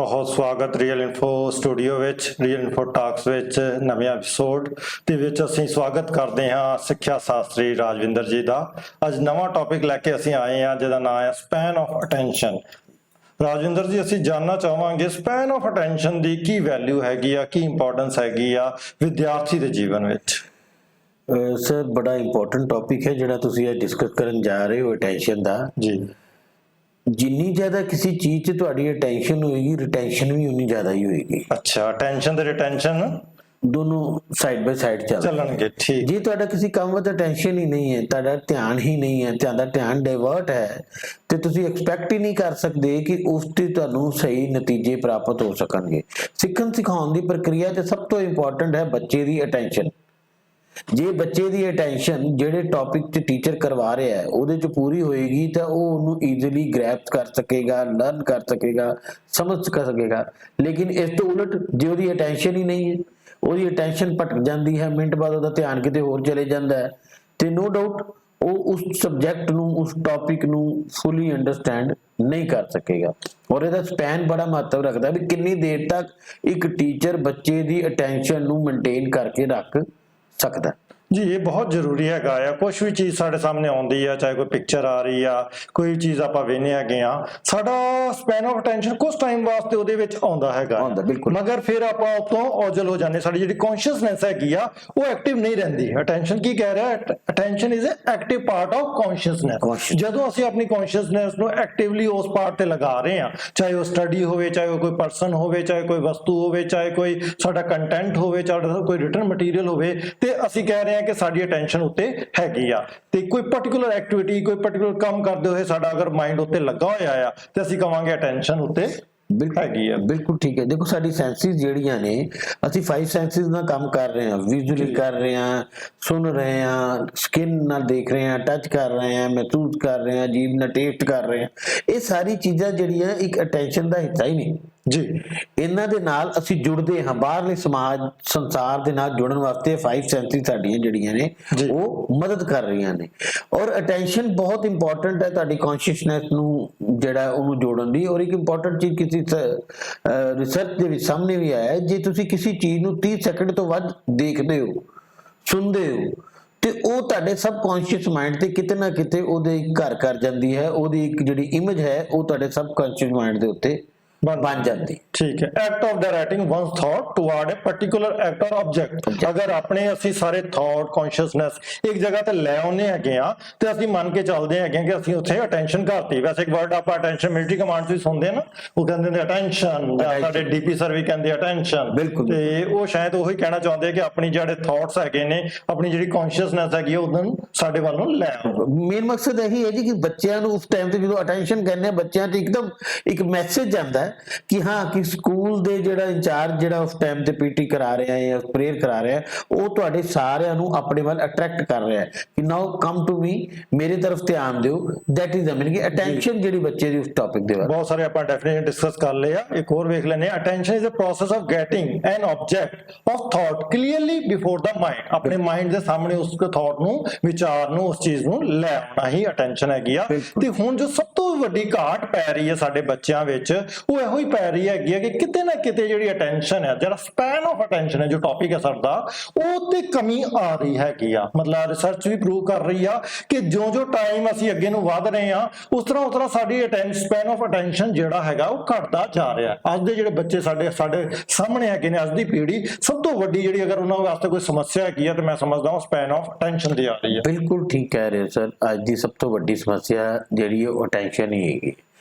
बहुत स्वागत real info studio ਵਿੱਚ ਰੀਅਲ ਇਨਫੋ ਟਾਕਸ ਵਿੱਚ ਨਵੇਂ ਐਪੀਸੋਡ ਦੇ ਵਿੱਚ ਅਸੀਂ ਸਵਾਗਤ ਕਰਦੇ ਹਾਂ ਸਿੱਖਿਆ ਸ਼ਾਸਤਰੀ ਰਾਜਵਿੰਦਰ ਜੀ ਦਾ। ਅੱਜ ਨਵਾਂ ਟੌਪਿਕ ਲੈ ਕੇ ਅਸੀਂ ਆਏ ਹਾਂ ਜਿਹਦਾ ਨਾਮ ਹੈ ਸਪੈਨ ਆਫ ਅਟੈਂਸ਼ਨ। ਰਾਜਵਿੰਦਰ ਜੀ, ਅਸੀਂ ਜਾਣਨਾ ਚਾਹਾਂਗੇ span of attention the Ki value ਹੈਗੀ ਆ, ਕੀ ਇੰਪੋਰਟੈਂਸ ਹੈਗੀ ਆ ਵਿਦਿਆਰਥੀ ਦੇ ਜੀਵਨ ਵਿੱਚ। ਸਰ ਬੜਾ ਇੰਪੋਰਟੈਂਟ ਟੌਪਿਕ ਹੈ ਜਿਹੜਾ ਤੁਸੀਂ ਅੱਜ ਡਿਸਕਸ ਕਰਨ ਜਾ ਰਹੇ ਹੋ ਅਟੈਂਸ਼ਨ ਦਾ। ਜੀ, ਜਿੰਨੀ ਜ਼ਿਆਦਾ ਕਿਸੇ ਚੀਜ਼ 'ਚ ਤੁਹਾਡੀ ਅਟੈਂਸ਼ਨ ਹੋਏਗੀ ਰਿਟੈਂਸ਼ਨ ਵੀ ਉਨੀ ਜ਼ਿਆਦਾ ਹੀ ਹੋਏਗੀ। ਅੱਛਾ, ਅਟੈਂਸ਼ਨ ਤੇ ਰਿਟੈਂਸ਼ਨ ਦੋਨੋਂ ਸਾਈਡ ਬਾਈ ਸਾਈਡ ਚੱਲਣਗੇ। ਠੀਕ। ਜੇ ਤੁਹਾਡਾ ਕਿਸੇ ਕੰਮ ਵਿੱਚ ਅਟੈਂਸ਼ਨ ਹੀ ਨਹੀਂ ਹੈ, ਤੁਹਾਡਾ ਧਿਆਨ ਹੀ ਨਹੀਂ ਹੈ, ਤੁਹਾਡਾ ਧਿਆਨ ਡਾਇਵਰਟ ਹੈ, ਤੇ ਤੁਸੀਂ ਐਕਸਪੈਕਟ ਹੀ ਨਹੀਂ ਕਰ ਸਕਦੇ ਕਿ ਉਸ ਤੇ ਤੁਹਾਨੂੰ ਸਹੀ ਨਤੀਜੇ ਪ੍ਰਾਪਤ ਹੋ ਸਕਣਗੇ। ਸਿੱਖਣ ਸਿਖਾਉਣ ਦੀ ਪ੍ਰਕਿਰਿਆ 'ਚ ਸਭ ਤੋਂ ਇੰਪੋਰਟੈਂਟ ਹੈ ਬੱਚੇ ਦੀ ਅਟੈਂਸ਼ਨ। ਜੇ ਬੱਚੇ ਦੀ ਅਟੈਂਸ਼ਨ ਜਿਹੜੇ ਟੌਪਿਕ 'ਚ ਟੀਚਰ ਕਰਵਾ ਰਿਹਾ ਹੈ ਉਹਦੇ 'ਚ ਪੂਰੀ ਹੋਏਗੀ ਤਾਂ ਉਹ ਉਹਨੂੰ ਈਜ਼ੀਲੀ ਗ੍ਰੈਸਪ ਕਰ ਸਕੇਗਾ, ਲਰਨ ਕਰ ਸਕੇਗਾ, ਸਮਝ ਸਕੇਗਾ। ਲੇਕਿਨ ਇਸ ਤੋਂ ਉਲਟ ਜੇ ਉਹਦੀ ਅਟੈਂਸ਼ਨ ਹੀ ਨਹੀਂ ਹੈ, ਉਹਦੀ ਅਟੈਂਸ਼ਨ ਭਟਕ ਜਾਂਦੀ ਹੈ, ਮਿੰਟ ਬਾਅਦ ਉਹਦਾ ਧਿਆਨ ਕਿਤੇ ਹੋਰ ਚਲੇ ਜਾਂਦਾ ਹੈ, ਤੇ ਨੋ ਡਾਊਟ ਉਹ ਉਸ ਸਬਜੈਕਟ ਨੂੰ, ਉਸ ਟੌਪਿਕ ਨੂੰ ਫੁੱਲੀ ਅੰਡਰਸਟੈਂਡ ਨਹੀਂ ਕਰ ਸਕੇਗਾ। ਔਰ ਇਹਦਾ ਸਪੈਨ ਬੜਾ ਮਹੱਤਵ ਰੱਖਦਾ ਵੀ ਕਿੰਨੀ ਦੇਰ ਤੱਕ ਇੱਕ ਟੀਚਰ ਬੱਚੇ ਦੀ ਅਟੈਂਸ਼ਨ ਨੂੰ ਮੇਨਟੇਨ ਕਰਕੇ ਰੱਖ ਸਕਦਾ। ਜੀ, ਇਹ ਬਹੁਤ ਜ਼ਰੂਰੀ ਹੈਗਾ ਆ। ਕੁਛ ਵੀ ਚੀਜ਼ ਸਾਡੇ ਸਾਹਮਣੇ ਆਉਂਦੀ ਆ, ਚਾਹੇ ਕੋਈ ਪਿਕਚਰ ਆ ਰਹੀ ਆ, ਕੋਈ ਚੀਜ਼ ਆਪਾਂ ਵੇਖਦੇ ਹੈਗੇ ਆ, ਸਾਡਾ ਸਪੈਨ ਆਫ ਅਟੈਂਸ਼ਨ ਕੁਝ ਟਾਈਮ ਵਾਸਤੇ ਉਹਦੇ ਵਿੱਚ ਆਉਂਦਾ ਹੈਗਾ, ਮਗਰ ਫਿਰ ਆਪਾਂ ਉਤੋਂ ਔਜਲ ਹੋ ਜਾਂਦੇ। ਸਾਡੀ ਜਿਹੜੀ ਕੌਨਸ਼ੀਅਸਨੈਸ ਹੈਗੀ ਆ ਉਹ ਐਕਟਿਵ ਨਹੀਂ ਰਹਿੰਦੀ। ਅਟੈਂਸ਼ਨ ਕੀ ਕਹਿ ਰਿਹਾ? Attention is a active part of consciousness. ਜਦੋਂ ਅਸੀਂ ਆਪਣੀ ਕੌਨਸ਼ੀਅਸਨੈਸ ਨੂੰ ਐਕਟਿਵਲੀ ਉਸ ਪਾਰਟ ਤੇ ਲਗਾ ਰਹੇ ਆ, ਚਾਹੇ ਉਹ ਸਟੱਡੀ ਹੋਵੇ, ਚਾਹੇ ਉਹ ਕੋਈ ਪਰਸਨ ਹੋਵੇ, ਚਾਹੇ ਕੋਈ ਵਸਤੂ ਹੋਵੇ, ਚਾਹੇ ਕੋਈ ਸਾਡਾ ਕੰਟੈਂਟ ਹੋਵੇ, ਚਾਹੇ ਕੋਈ ਰਿਟਨ ਮਟੀਰੀਅਲ ਹੋਵੇ, ਤੇ ਅਸੀਂ ਕਹਿ ਰਹੇ ਕਿ ਸਾਡੀ ਅਟੈਂਸ਼ਨ ਉੱਤੇ ਹੈਗੀ ਆ। ਤੇ ਕੋਈ ਪਾਰਟਿਕੂਲਰ ਐਕਟੀਵਿਟੀ, ਕੋਈ ਪਾਰਟਿਕੂਲਰ ਕੰਮ ਕਰਦੇ ਹੋਏ ਸਾਡਾ ਅਗਰ ਮਾਈਂਡ ਉੱਤੇ ਲੱਗਾ ਹੋਇਆ ਆ ਤੇ ਅਸੀਂ ਕਵਾਂਗੇ ਅਟੈਂਸ਼ਨ ਉੱਤੇ ਹੈਗੀ ਆ। ਬਿਲਕੁਲ ਠੀਕ ਹੈ। ਦੇਖੋ ਸਾਡੀ ਸੈਂਸਿਸ ਜਿਹੜੀਆਂ ਨੇ, ਅਸੀਂ 5 ਸੈਂਸਿਸ ਨਾਲ ਕੰਮ ਕਰ ਰਹੇ ਹਾਂ, ਵਿਜ਼ੂਅਲੀ ਕਰ ਰਹੇ ਹਾਂ, ਸੁਣ ਰਹੇ ਹਾਂ, ਸਕਿਨ ਨਾਲ ਦੇਖ ਰਹੇ ਹਾਂ, ਟੱਚ ਕਰ ਰਹੇ ਹਾਂ, ਮਹਿਸੂਸ ਕਰ ਰਹੇ ਹਾਂ, ਜੀਭ ਨਾਲ ਟੇਸਟ ਕਰ ਰਹੇ ਹਾਂ। ਇਹ ਸਾਰੀ ਚੀਜ਼ਾਂ ਜਿਹੜੀਆਂ ਇੱਕ ਅਟੈਂਸ਼ਨ ਦਾ ਹਿੱਸਾ ਹੀ ਨਹੀਂ ਜੀ। ਇਹਨਾਂ ਦੇ ਨਾਲ ਅਸੀਂ ਜੁੜਦੇ ਹਾਂ, ਬਾਹਰਲੇ ਸਮਾਜ ਸੰਸਾਰ ਦੇ ਨਾਲ ਜੁੜਨ ਵਾਸਤੇ 5 ਸੈਂਸਿਸ ਸਾਡੀਆਂ ਜਿਹੜੀਆਂ ਨੇ ਉਹ ਮਦਦ ਕਰ ਰਹੀਆਂ ਨੇ। ਔਰ ਅਟੈਂਸ਼ਨ ਬਹੁਤ ਇੰਪੋਰਟੈਂਟ ਹੈ ਤੁਹਾਡੀ ਕੌਨਸ਼ੀਅਸਨੈਸ ਨੂੰ ਜਿਹੜਾ ਉਹਨੂੰ ਜੋੜਨ ਦੀ। ਔਰ ਇੱਕ ਇੰਪੋਰਟੈਂਟ ਚੀਜ਼ ਕਿਸੇ ਰਿਸਰਚ ਦੇ ਵਿੱਚ ਸਾਹਮਣੇ ਵੀ ਆਇਆ ਹੈ, ਜੇ ਤੁਸੀਂ ਕਿਸੇ ਚੀਜ਼ ਨੂੰ 30 ਸੈਕਿੰਡ ਤੋਂ ਵੱਧ ਦੇਖਦੇ ਹੋ, ਸੁਣਦੇ ਹੋ, ਤੇ ਉਹ ਤੁਹਾਡੇ ਸਬਕੌਂਸ਼ੀਅਸ ਮਾਈਂਡ ਤੇ ਕਿਤੇ ਨਾ ਕਿਤੇ ਉਹਦੇ ਘਰ ਕਰ ਜਾਂਦੀ ਹੈ। ਉਹਦੀ ਇੱਕ ਜਿਹੜੀ ਇਮੇਜ ਹੈ ਉਹ ਤੁਹਾਡੇ ਸਬਕੌਂਸ਼ੀਅਸ ਮਾਈਂਡ ਦੇ ਉੱਤੇ ਬਣ ਜਾਂਦੀ। ਠੀਕ ਹੈ। Act of directing one's thought toward a particular act or object. ਅਗਰ ਆਪਣੇ ਅਸੀਂ ਸਾਰੇ ਥਾਟ ਕੌਨਸ਼ੀਅਸਨੈਸ ਇੱਕ ਜਗ੍ਹਾ ਤੇ ਲੈ ਆਉਂਦੇ ਹੈਗੇ ਆ ਤੇ ਅਸੀਂ ਮੰਨ ਕੇ ਚੱਲਦੇ ਹੈਗੇ ਕਿ ਅਸੀਂ ਉੱਥੇ ਅਟੈਂਸ਼ਨ ਕਰਤੀ। ਵੈਸੇ ਇੱਕ ਵਰਡ ਆਪਾਂ ਅਟੈਂਸ਼ਨ ਮਿਲਟਰੀ ਕਮਾਂਡ ਤੋਂ ਸੁਣਦੇ ਨਾ, ਉਹ ਕਹਿੰਦੇ ਨੇ ਅਟੈਂਸ਼ਨ, ਜਾਂ ਸਾਡੇ ਡੀਪੀ ਸਰ ਵੀ ਕਹਿੰਦੇ ਅਟੈਂਸ਼ਨ। ਬਿਲਕੁਲ। ਤੇ ਉਹ ਸ਼ਾਇਦ ਉਹੀ ਕਹਿਣਾ ਚਾਹੁੰਦੇ ਕਿ ਆਪਣੀ ਜਿਹੜੇ ਥਾਟਸ ਹੈਗੇ ਨੇ, ਆਪਣੀ ਜਿਹੜੀ ਕੌਨਸ਼ੀਅਸਨੈਸ ਹੈਗੀ ਉਹਨਾਂ ਨੂੰ ਸਾਡੇ ਵੱਲ ਨੂੰ ਲੈ ਆਓ। ਮੇਨ ਮਕਸਦ ਇਹੀ ਹੈ ਜੀ ਕਿ ਬੱਚਿਆਂ ਨੂੰ ਉਸ ਟਾਈਮ ਤੇ ਜਦੋਂ ਅਟੈਂਸ਼ਨ ਕਹਿੰਦੇ ਬੱਚਿਆਂ ਤੇ ਇੱਕਦਮ ਇੱਕ ਮੈਸੇਜ ਜਾਂਦਾ ਹੈ ਕਿ ਹਾਂ ਕਿ ਸਕੂਲ ਦੇ ਜਿਹੜਾ ਇੰਚਾਰਜ ਜਿਹੜਾ ਉਸ ਟਾਈਮ ਤੇ ਪੀਟੀ ਕਰਾ ਰਿਹਾ ਹੈ ਜਾਂ ਪ੍ਰੇਅਰ ਕਰਾ ਰਿਹਾ ਹੈ, ਉਹ ਤੁਹਾਡੇ ਸਾਰਿਆਂ ਨੂੰ ਆਪਣੇ ਵੱਲ ਅਟਰੈਕਟ ਕਰ ਰਿਹਾ ਹੈ ਕਿ ਨਾਓ ਕਮ ਟੂ ਮੀ, ਮੇਰੇ ਤਰਫ ਧਿਆਨ ਦਿਓ। That is the meaning attention ਜਿਹੜੀ ਬੱਚੇ ਦੀ ਉਸ ਟੌਪਿਕ ਦੇ ਬਾਰੇ। ਬਹੁਤ ਸਾਰੇ ਆਪਾਂ ਡੈਫੀਨੇਸ਼ਨ ਡਿਸਕਸ ਕਰ ਲਏ ਆ, ਇੱਕ ਹੋਰ ਵੇਖ ਲੈਨੇ ਆ। Attention is a process of getting an object of thought clearly before the mind. ਆਪਣੇ ਮਾਈਂਡ ਦੇ ਸਾਹਮਣੇ ਉਸ ਥਾਟ ਨੂੰ, ਵਿਚਾਰ ਨੂੰ, ਉਸ ਚੀਜ਼ ਨੂੰ ਲੈ ਆਉਣਾ ਹੀ ਅਟੈਂਸ਼ਨ ਹੈਗੀ ਆ। ਤੇ ਹੁਣ ਜੋ ਸਭ ਤੋਂ ਵੱਡੀ ਘਾਟ ਪੈ ਰਹੀ ਹੈ ਸਾਡੇ ਬੱਚਿਆਂ ਵਿੱਚ, ਉਹ ਇਹੋ ਹੀ ਪੈ ਰਹੀ ਹੈਗੀ ਹੈ ਕਿ ਕਿਤੇ ਨਾ ਕਿਤੇ ਜਿਹੜੀ ਅਟੈਂਸ਼ਨ ਹੈ, ਜਿਹੜਾ ਸਪੈਨ ਆਫ ਅਟੈਂਸ਼ਨ ਹੈ, ਜੋ ਟੌਪਿਕ ਹੈ ਸਾਡਾ, ਉਹ ਤੇ ਕਮੀ ਆ ਰਹੀ ਹੈਗੀ ਆ। ਮਤਲਬ ਰਿਸਰਚ ਵੀ ਪ੍ਰੂਵ ਕਰ ਰਹੀ ਆ ਕਿ ਜੋ ਟਾਈਮ ਅਸੀਂ ਅੱਗੇ ਨੂੰ ਵਧ ਰਹੇ ਆ, ਉਸ ਤਰ੍ਹਾਂ ਸਾਡੀ ਸਪੈਨ ਆਫ ਅਟੈਂਸ਼ਨ ਜਿਹੜਾ ਹੈਗਾ ਉਹ ਘਟਦਾ ਜਾ ਰਿਹਾ। ਅੱਜ ਦੇ ਜਿਹੜੇ ਬੱਚੇ ਸਾਡੇ ਸਾਹਮਣੇ ਹੈਗੇ ਨੇ, ਅੱਜ ਦੀ ਪੀੜ੍ਹੀ, ਸਭ ਤੋਂ ਵੱਡੀ ਜਿਹੜੀ ਅਗਰ ਉਹਨਾਂ ਵਾਸਤੇ ਕੋਈ ਸਮੱਸਿਆ ਹੈਗੀ ਆ ਤੇ ਮੈਂ ਸਮਝਦਾ ਹਾਂ ਸਪੈਨ ਆਫ ਅਟੈਂਸ਼ਨ ਦੀ ਆ ਰਹੀ ਹੈ। ਬਿਲਕੁਲ ਠੀਕ ਕਹਿ ਰਹੇ ਹੋ ਸਰ। ਅੱਜ ਦੀ ਸਭ ਤੋਂ ਵੱਡੀ ਸਮੱਸਿਆ ਜਿਹੜੀ ਉਹ ਅਟੈਂਸ਼ਨ ਹੀ ਹੈਗੀ।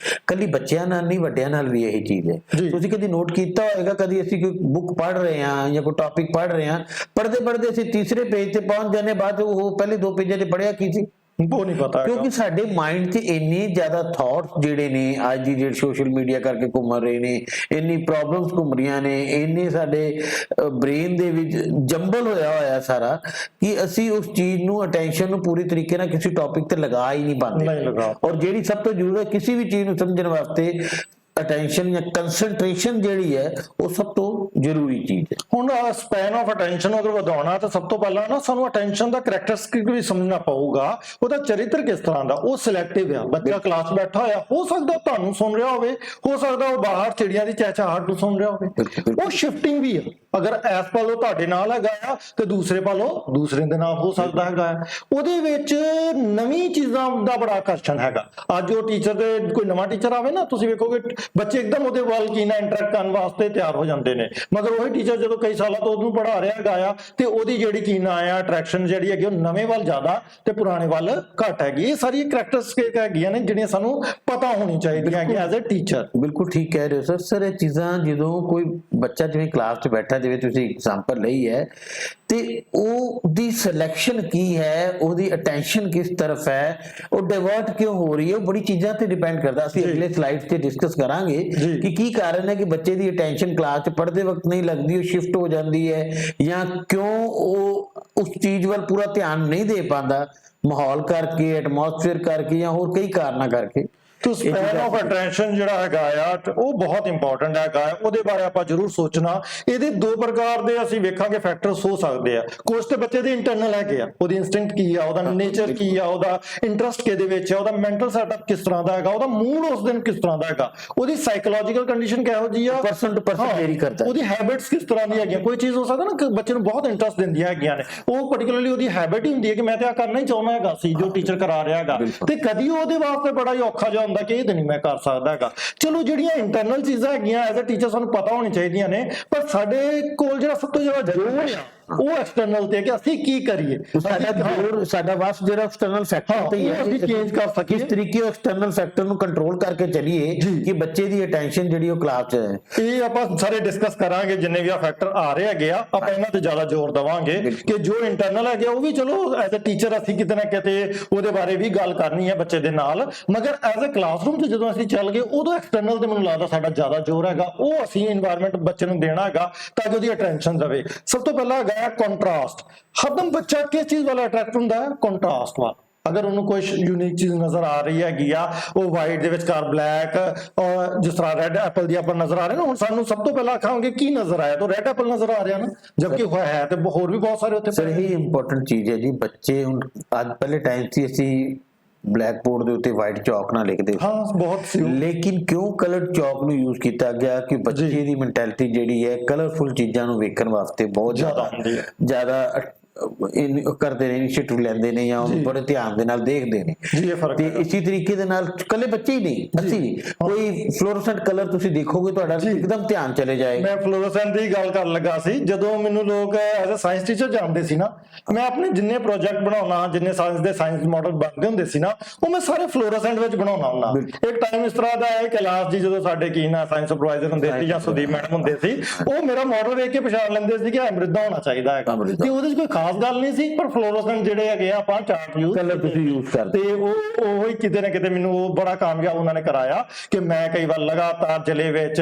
ਕੱਲੀ ਬੱਚਿਆਂ ਨਾਲ ਨਹੀਂ, ਵੱਡਿਆਂ ਨਾਲ ਵੀ ਇਹੀ ਚੀਜ਼ ਹੈ। ਤੁਸੀਂ ਕਦੀ ਨੋਟ ਕੀਤਾ ਹੋਏਗਾ, ਕਦੀ ਅਸੀਂ ਕੋਈ ਬੁੱਕ ਪੜ੍ਹ ਰਹੇ ਹਾਂ ਜਾਂ ਕੋਈ ਟੌਪਿਕ ਪੜ੍ਹ ਰਹੇ ਹਾਂ, ਪੜ੍ਹਦੇ ਅਸੀਂ ਤੀਸਰੇ ਪੇਜ ਤੇ ਪਹੁੰਚ ਜਾਂਦੇ, ਬਾਅਦ ਉਹ ਪਹਿਲੇ 2 ਪੇਜਾਂ ਤੇ ਪੜ੍ਹਿਆ ਕੀ ਸੀ ਉਹ ਨਹੀਂ ਪਤਾ, ਕਿਉਂਕਿ ਸਾਡੇ ਮਾਈਂਡ 'ਚ ਇੰਨੇ ਜ਼ਿਆਦਾ ਥਾਟਸ ਜਿਹੜੇ ਨੇ ਅੱਜ ਦੀ ਜਿਹੜੀ ਸੋਸ਼ਲ ਮੀਡੀਆ ਕਰਕੇ ਘੁੰਮ ਰਹੇ ਨੇ, ਇੰਨੀ ਪ੍ਰੋਬਲਮਸ ਘੁੰਮ ਰਹੀਆਂ ਨੇ, ਇੰਨੇ ਸਾਡੇ ਬ੍ਰੇਨ ਦੇ ਵਿੱਚ ਜੰਬਲ ਹੋਇਆ ਸਾਰਾ, ਕਿ ਅਸੀਂ ਉਸ ਚੀਜ਼ ਨੂੰ, ਅਟੈਂਸ਼ਨ ਨੂੰ ਪੂਰੀ ਤਰੀਕੇ ਨਾਲ ਕਿਸੇ ਟੌਪਿਕ ਤੇ ਲਗਾ ਹੀ ਨਹੀਂ ਪਾਉਂਦੇ। ਔਰ ਜਿਹੜੀ ਸਭ ਤੋਂ ਜ਼ਰੂਰੀ ਹੈ ਕਿਸੇ ਵੀ ਚੀਜ਼ ਨੂੰ ਸਮਝਣ ਵਾਸਤੇ, ਅਟੈਂਸ਼ਨ ਜਾਂ ਕੰਸੈਂਟਰੇਸ਼ਨ ਜਿਹੜੀ ਹੈ ਉਹ ਸਭ ਤੋਂ ਜ਼ਰੂਰੀ ਚੀਜ਼ ਹੈ। ਹੁਣ ਸਪੈਨ ਆਫ ਅਟੈਂਸ਼ਨ ਅਗਰ ਵਧਾਉਣਾ ਤਾਂ ਸਭ ਤੋਂ ਪਹਿਲਾਂ ਨਾ ਸਾਨੂੰ ਅਟੈਂਸ਼ਨ ਦਾ ਕਰੈਕਟਰਿਸਟਿਕ ਵੀ ਸਮਝਣਾ ਪਊਗਾ, ਉਹਦਾ ਚਰਿੱਤਰ ਕਿਸ ਤਰ੍ਹਾਂ ਦਾ। ਉਹ ਸਿਲੈਕਟਿਵ ਆ, ਬੱਚਾ ਕਲਾਸ ਬੈਠਾ ਹੋਇਆ, ਹੋ ਸਕਦਾ ਤੁਹਾਨੂੰ ਸੁਣ ਰਿਹਾ ਹੋਵੇ, ਹੋ ਸਕਦਾ ਉਹ ਬਾਹਰ ਚਿੜੀਆਂ ਦੀ ਚਹਿਚਹਾਟ ਨੂੰ ਸੁਣ ਰਿਹਾ ਹੋਵੇ। ਉਹ ਸ਼ਿਫਟਿੰਗ ਵੀ ਆ, ਅਗਰ ਇਸ ਪਲ ਉਹ ਤੁਹਾਡੇ ਨਾਲ ਹੈਗਾ ਆ ਤੇ ਦੂਸਰੇ ਪਲ ਉਹ ਦੂਸਰੇ ਦੇ ਨਾਲ ਹੋ ਸਕਦਾ ਹੈਗਾ ਆ। ਉਹਦੇ ਵਿੱਚ ਨਵੀਂ ਚੀਜ਼ਾਂ ਦਾ ਬੜਾ ਆਕਰਸ਼ਣ ਹੈਗਾ। ਅੱਜ ਉਹ ਟੀਚਰ ਦੇ ਕੋਈ ਨਵਾਂ ਟੀਚਰ ਆਵੇ ਨਾ, ਤੁਸੀਂ ਵੇਖੋਗੇ ਬੱਚੇ ਇੱਕਦਮ ਉਹਦੇ ਵੱਲ ਕੀ ਨਾ ਇੰਟਰੈਕਟ ਕਰਨ ਵਾਸਤੇ ਤਿਆਰ ਹੋ ਜਾਂਦੇ ਨੇ, ਮਗਰ ਉਹੀ ਟੀਚਰ ਜਦੋਂ ਕਈ ਸਾਲਾਂ ਤੋਂ ਉਹਨੂੰ ਪੜ੍ਹਾ ਰਿਹਾ ਹੈਗਾ ਆ ਤੇ ਉਹਦੀ ਜਿਹੜੀ ਕੀ ਨਾ ਆ ਅਟਰੈਕਸ਼ਨ ਜਿਹੜੀ ਹੈਗੀ ਉਹ ਨਵੇਂ ਵੱਲ ਜ਼ਿਆਦਾ ਤੇ ਪੁਰਾਣੇ ਵੱਲ ਘੱਟ ਹੈਗੀ। ਇਹ ਸਾਰੀ ਕਰੈਕਟਰਿਸਟਿਕ ਹੈਗੀਆਂ ਨੇ ਜਿਹੜੀਆਂ ਸਾਨੂੰ ਪਤਾ ਹੋਣੀ ਚਾਹੀਦੀਆਂ ਹੈਗੀਆਂ ਐਜ਼ ਅ ਟੀਚਰ। ਬਿਲਕੁਲ ਠੀਕ ਕਹਿ ਰਹੇ ਹੋ ਸਰ। ਇਹ ਚੀਜ਼ਾਂ ਜਦੋਂ ਕੋਈ ਬੱਚਾ ਜਿਵੇਂ ਕਲਾਸ 'ਚ ਬੈਠਾ, ਜਿਵੇਂ ਤੁਸੀਂ ਐਗਜ਼ਾਮਪਲ ਲਈ ਹੈ, ਤੇ ਉਹਦੀ ਸਿਲੈਕਸ਼ਨ ਕੀ ਹੈ, ਉਹਦੀ ਅਟੈਂਸ਼ਨ ਕਿਸ ਤਰਫ ਹੈ, ਉਹ ਡਾਇਵਰਟ ਕਿਉਂ ਹੋ ਰਹੀ ਹੈ, ਉਹ ਬੜੀ ਚੀਜ਼ਾਂ ਤੇ ਡਿਪੈਂਡ ਕਰਦਾ। ਅਸੀਂ ਅਗਲੇ ਸਲਾਈਡ ਤੇ ਡਿਸਕਸ ਕਰਾਂਗੇ ਕਿ ਕੀ ਕਾਰਨ ਹੈ ਕਿ ਬੱਚੇ ਦੀ ਅਟੈਂਸ਼ਨ ਕਲਾਸ 'ਚ ਪੜ੍ਹਦੇ ਵਕਤ ਨਹੀਂ ਲੱਗਦੀ, ਉਹ ਸ਼ਿਫਟ ਹੋ ਜਾਂਦੀ ਹੈ, ਜਾਂ ਕਿਉਂ ਉਹ ਉਸ ਚੀਜ਼ ਵੱਲ ਪੂਰਾ ਧਿਆਨ ਨਹੀਂ ਦੇ ਪਾਉਂਦਾ, ਮਾਹੌਲ ਕਰਕੇ, ਐਟਮੋਸਫੇਅਰ ਕਰਕੇ, ਜਾਂ ਹੋਰ ਕਈ ਕਾਰਨਾਂ ਕਰਕੇ। ਤੋ ਸਪੈਨ ਆਫ ਅਟੈਂਸ਼ਨ ਜਿਹੜਾ ਹੈਗਾ ਆ ਉਹ ਬਹੁਤ ਇੰਪੋਰਟੈਂਟ ਹੈਗਾ। ਉਹਦੇ ਬਾਰੇ ਆਪਾਂ ਜ਼ਰੂਰ ਸੋਚਣਾ। ਇਹਦੇ ਦੋ ਪ੍ਰਕਾਰ ਦੇ ਅਸੀਂ ਵੇਖਾਂਗੇ ਫੈਕਟਰਸ ਹੋ ਸਕਦੇ ਆ। ਕੁਝ ਤੇ ਬੱਚੇ ਦੇ ਇੰਟਰਨਲ ਹੈਗੇ ਆ, ਉਹਦੀ ਇਨਸਟਿੰਕਟ ਕੀ ਆ, ਉਹਦਾ ਨੇਚਰ ਕੀ ਆ, ਉਹਦਾ ਇੰਟਰਸਟ ਕਿਹਦੇ ਵਿੱਚ ਆ, ਉਹਦਾ ਮੈਂਟਲ ਸੈਟਅਪ ਕਿਸ ਤਰ੍ਹਾਂ ਦਾ ਹੈਗਾ, ਉਹਦਾ ਮੂਡ ਉਸ ਦਿਨ ਕਿਸ ਤਰ੍ਹਾਂ ਦਾ ਹੈਗਾ, ਉਹਦੀ ਸਾਈਕੋਲੋਜੀਕਲ ਕੰਡੀਸ਼ਨ ਕਿਹੋ ਜੀ ਆ, ਪਰਸਨ ਟੂ ਪਰਸਨ ਵੇਰੀ ਕਰਦਾ, ਉਹਦੀ ਹੈਬਿਟਸ ਕਿਸ ਤਰ੍ਹਾਂ ਦੀਆਂ ਹੈਗੀਆਂ। ਕੋਈ ਚੀਜ਼ ਹੋ ਸਕਦਾ ਨਾ ਕਿ ਬੱਚੇ ਨੂੰ ਬਹੁਤ ਇੰਟਰਸਟ ਦਿੰਦੀਆਂ ਹੈਗੀਆਂ ਨੇ, ਉਹ ਪਾਰਟਿਕੂਲਰਲੀ ਉਹਦੀ ਹੈਬਿਟ ਹੀ ਹੁੰਦੀ ਹੈ ਕਿ ਮੈਂ ਤੇ ਆ ਕਰਨਾ ਹੀ ਚਾਹੁੰਦਾ ਹੈਗਾ ਸੀ ਜੋ ਟੀਚਰ ਕਰਾ ਰਿਹਾ ਹੈਗਾ, ਤੇ ਕਦੀ ਉਹਦੇ ਵਾਸਤੇ ਬੜਾ ਹੀ ਔਖਾ ਜਿਹਾ ਹੁੰਦਾ ਕਿ ਇਹ ਨਹੀਂ ਮੈਂ ਕਰ ਸਕਦਾ ਹੈਗਾ। ਚਲੋ ਜਿਹੜੀਆਂ ਇੰਟਰਨਲ ਚੀਜ਼ਾਂ ਹੈਗੀਆਂ ਐਜ਼ ਅ ਟੀਚਰ ਸਾਨੂੰ ਪਤਾ ਹੋਣੀ ਚਾਹੀਦੀਆਂ ਨੇ, ਪਰ ਸਾਡੇ ਕੋਲ ਜਿਹੜਾ ਸਭ ਤੋਂ ਜ਼ਿਆਦਾ ਜ਼ਰੂਰ ਆ ਉਹ ਐਕਸਟਰਨਲ ਤੇ ਕਿ ਅਸੀਂ ਕੀ ਕਰੀਏ। ਸਾਡਾ ਵਾਸ ਜਿਹੜਾ ਐਕਸਟਰਨਲ ਫੈਕਟਰ ਤੇ ਹੀ ਹੈ, ਅਸੀਂ ਚੇਂਜ ਕਰ ਸਕੀਏ, ਕਿਸ ਤਰੀਕੇ ਉਹ ਐਕਸਟਰਨਲ ਫੈਕਟਰ ਨੂੰ ਕੰਟਰੋਲ ਕਰਕੇ ਚੱਲੀਏ ਕਿ ਬੱਚੇ ਦੀ ਅਟੈਂਸ਼ਨ ਜਿਹੜੀ ਉਹ ਕਲਾਸ 'ਚ ਹੈ। ਇਹ ਆਪਾਂ ਸਾਰੇ ਡਿਸਕਸ ਕਰਾਂਗੇ ਜਿੰਨੇ ਵੀ ਆ ਫੈਕਟਰ ਆ ਰਹੇ ਹੈਗੇ ਆ, ਆਪਾਂ ਇਹਨਾਂ ਤੇ ਜ਼ਿਆਦਾ ਜ਼ੋਰ ਦੇਵਾਂਗੇ ਕਿ ਜੋ ਇੰਟਰਨਲ ਹੈਗੇ ਉਹ ਵੀ ਚਲੋ ਐਜ਼ ਅ ਟੀਚਰ ਅਸੀਂ ਕਿਤੇ ਨਾ ਕਿਤੇ ਉਹਦੇ ਬਾਰੇ ਵੀ ਗੱਲ ਕਰਨੀ ਹੈ ਬੱਚੇ ਦੇ ਨਾਲ, ਮਗਰ ਐਜ਼ ਅ ਕਲਾਸਰੂਮ 'ਚ ਜਦੋਂ ਅਸੀਂ ਚੱਲ ਗਏ ਉਦੋਂ ਐਕਸਟਰਨਲ ਤੇ ਮੈਨੂੰ ਲੱਗਦਾ ਸਾਡਾ ਜ਼ਿਆਦਾ ਜ਼ੋਰ ਹੈਗਾ। ਉਹ ਅਸੀਂ ਇਨਵਾਇਰਨਮੈਂਟ ਬੱਚੇ ਨੂੰ ਦੇਣਾ ਹੈਗਾ ਤਾਂ ਕਿ ਉਹਦੀ ਅਟੈਂਸ਼ਨ ਰਵੇ। ਸਭ ਤੋਂ ਪਹਿਲਾਂ ਹੈਗਾ ਕੰਟਰਾਸਟ। ਹਰਦਮ ਬੱਚਾ ਕਿਸ ਚੀਜ਼ ਵੱਲ ਅਟਰੈਕਟ ਹੁੰਦਾ ਹੈ? ਕੰਟਰਾਸਟ ਵੱਲ। ਅਗਰ ਉਹਨੂੰ ਕੋਈ ਯੂਨੀਕ ਚੀਜ਼ ਨਜ਼ਰ ਆ ਰਹੀ ਹੈਗੀ ਆ, ਉਹ ਵਾਈਟ ਦੇ ਵਿਚਕਾਰ ਬਲੈਕ, ਔਰ ਜਿਸ ਤਰ੍ਹਾਂ ਰੈੱਡ ਐਪਲ ਦੀ ਆਪਾਂ ਨਜ਼ਰ ਆ ਰਹੇ ਨਾ, ਹੁਣ ਸਾਨੂੰ ਸਭ ਤੋਂ ਪਹਿਲਾਂ ਆਖਾਂਗੇ ਕੀ ਨਜ਼ਰ ਆਇਆ ਤਾਂ ਰੈੱਡ ਐਪਲ ਨਜ਼ਰ ਆ ਰਿਹਾ ਨਾ, ਜਦਕਿ ਹੋਇਆ ਹੈ ਤੇ ਹੋਰ ਵੀ ਬਹੁਤ ਸਾਰੇ ਉੱਥੇ। ਸਰ ਇਹੀ ਇੰਪੋਰਟੈਂਟ ਚੀਜ਼ ਹੈ ਜੀ। ਬੱਚੇ ਹੁਣ ਅੱਜ ਪਹਿਲੇ ਟਾਈਮ 'ਚ ਅਸੀਂ ਬਲੈਕ ਬੋਰਡ ਦੇ ਉੱਤੇ ਵਾਈਟ ਚੌਕ ਨਾਲ ਲਿਖਦੇ, ਹਾਂ ਬਹੁਤ ਸੀ, ਲੇਕਿਨ ਕਿਉਂ ਕਲਰਡ ਚੌਕ ਨੂੰ ਯੂਜ਼ ਕੀਤਾ ਗਿਆ ਕਿ ਬੱਚੇ ਦੀ ਮੈਂਟੈਲਿਟੀ ਜਿਹੜੀ ਹੈ ਕਲਰਫੁਲ ਚੀਜ਼ਾਂ ਨੂੰ ਵੇਖਣ ਵਾਸਤੇ ਬਹੁਤ ਜ਼ਿਆਦਾ ਕਰਦੇ ਨੇ, ਇਨੀਸ਼ੀਏਟਿਵ ਲੈਂਦੇ ਨੇ ਜਾਂ ਉਹਨੂੰ ਬੜੇ ਧਿਆਨ ਦੇ ਨਾਲ ਦੇਖਦੇ ਨੇ। ਤੇ ਇਸੇ ਤਰੀਕੇ ਦੇ ਨਾਲ ਕੱਲੇ ਬੱਚੇ ਹੀ ਨਹੀਂ, ਅਸੀਂ ਕੋਈ ਫਲੋਰੋਸੈਂਟ ਕਲਰ ਤੁਸੀਂ ਦੇਖੋਗੇ ਤੁਹਾਡਾ ਇੱਕਦਮ ਧਿਆਨ ਚਲੇ ਜਾਏਗਾ। ਮੈਂ ਫਲੋਰੋਸੈਂਟ ਦੀ ਗੱਲ ਕਰਨ ਲੱਗਾ ਸੀ। ਜਦੋਂ ਮੈਨੂੰ ਲੋਕ ਐਜ਼ ਅ ਸਾਇੰਸ ਟੀਚਰ ਜਾਣਦੇ ਸੀ ਨਾ, ਮੈਂ ਆਪਣੇ ਜਿੰਨੇ ਪ੍ਰੋਜੈਕਟ ਬਣਾਉਣਾ, ਜਿੰਨੇ ਸਾਇੰਸ ਦੇ ਸਾਇੰਸ ਮਾਡਲ ਬਣਦੇ ਹੁੰਦੇ ਸੀ ਨਾ, ਉਹ ਮੈਂ ਸਾਰੇ ਫਲੋਰੋਸੈਂਟ ਵਿੱਚ ਬਣਾਉਣਾ ਹੁੰਦਾ। ਇੱਕ ਟਾਈਮ ਇਸ ਤਰ੍ਹਾਂ ਦਾ ਹੈ ਕਲਾਸ ਜੀ, ਜਦੋਂ ਸਾਡੇ ਕੀ ਨਾ ਸਾਇੰਸ ਸੁਪਰਵਾਈਜ਼ਰ ਹੁੰਦੇ ਸੀ ਜਾਂ ਸੁਦੀਪ ਮੈਡਮ ਹੁੰਦੇ ਸੀ, ਉਹ ਮੇਰਾ ਮਾਡਲ ਵੇਖ ਕੇ ਪਛਾਣ ਲੈਂਦੇ ਸੀ ਕਿ ਅਮ੍ਰਿਤਾ ਹੋਣਾ ਚਾਹੀਦਾ ਹੈਗਾ, ਤੇ ਉਹਦੇ 'ਚ ਕੋਈ ਖਾਸ ਗੱਲ ਨਹੀਂ ਸੀ, ਪਰ ਫਲੋਰੋਸੈਂਟ ਜਿਹੜੇ ਹੈਗੇ ਆ ਆਪਾਂ ਚਾਰਟ ਯੂਜ਼ ਕਲਰ ਤੁਸੀਂ ਯੂਜ਼ ਕਰਦੇ, ਤੇ ਉਹ ਹੀ ਕਿਤੇ ਨਾ ਕਿਤੇ ਮੈਨੂੰ ਉਹ ਬੜਾ ਕਾਮਯਾਬ ਉਹਨਾਂ ਨੇ ਕਰਾਇਆ ਕਿ ਮੈਂ ਕਈ ਵਾਰ ਲਗਾਤਾਰ ਜ਼ਿਲ੍ਹੇ ਵਿੱਚ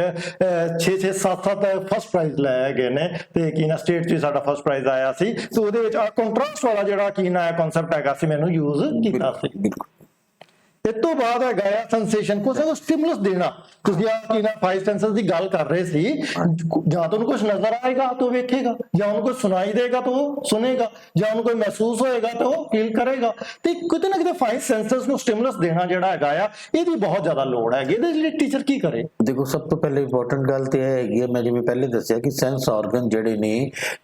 6-6 7-7 ਫਸਟ ਪ੍ਰਾਈਜ਼ ਲੈ ਗਏ ਨੇ, ਤੇ ਕੀ ਨਾ ਸਟੇਟ 'ਚ ਸਾਡਾ ਫਸਟ ਪ੍ਰਾਈਜ਼ ਆਇਆ ਸੀ। ਤੇ ਉਹਦੇ ਵਿੱਚ ਕੰਟਰਾਸਟ ਵਾਲਾ ਜਿਹੜਾ ਕੀ ਨਾ ਕਨਸੈਪਟ ਹੈਗਾ ਸੀ ਮੈਨੂੰ ਯੂਜ਼ ਕੀਤਾ ਸੀ। ਇਸ ਤੋਂ ਬਾਅਦ ਹੈਗਾ ਆ ਸੈਂਸੇਸ਼ਨ, ਕੁਝ ਨੂੰ ਸਟਿਮੂਲਸ ਦੇਣਾ। ਤੁਸੀਂ ਆ ਕੀ ਨਾ 5 ਸੈਂਸਸ ਦੀ ਗੱਲ ਕਰ ਰਹੇ ਸੀ, ਜਾਂ ਤਾਂ ਉਹਨੂੰ ਕੁਝ ਨਜ਼ਰ ਆਏਗਾ ਤਾਂ ਉਹ ਵੇਖੇਗਾ, ਜਾਂ ਉਹਨੂੰ ਕੁਝ ਸੁਣਾਈ ਦੇਗਾ ਤਾਂ ਉਹ ਸੁਣੇਗਾ, ਜਾਂ ਉਹਨੂੰ ਕੋਈ ਮਹਿਸੂਸ ਹੋਏਗਾ ਤਾਂ ਉਹ ਫੀਲ ਕਰੇਗਾ। ਤੇ ਕਿਤੇ ਨਾ ਕਿਤੇ 5 ਸੈਂਸਸ ਨੂੰ ਸਟਿਮੂਲਸ ਦੇਣਾ ਜਿਹੜਾ ਹੈਗਾ ਆ, ਇਹਦੀ ਬਹੁਤ ਜ਼ਿਆਦਾ ਲੋੜ ਹੈਗੀ। ਇਹਦੇ ਲਈ ਟੀਚਰ ਕੀ ਕਰੇ? ਦੇਖੋ, ਸਭ ਤੋਂ ਪਹਿਲੇ ਇੰਪੋਰਟੈਂਟ ਗੱਲ ਤੇ ਇਹ ਹੈਗੀ ਹੈ, ਮੈਂ ਜਿਵੇਂ ਪਹਿਲੇ ਦੱਸਿਆ ਕਿ ਸੈਂਸ ਆਰਗਨ ਜਿਹੜੇ ਨੇ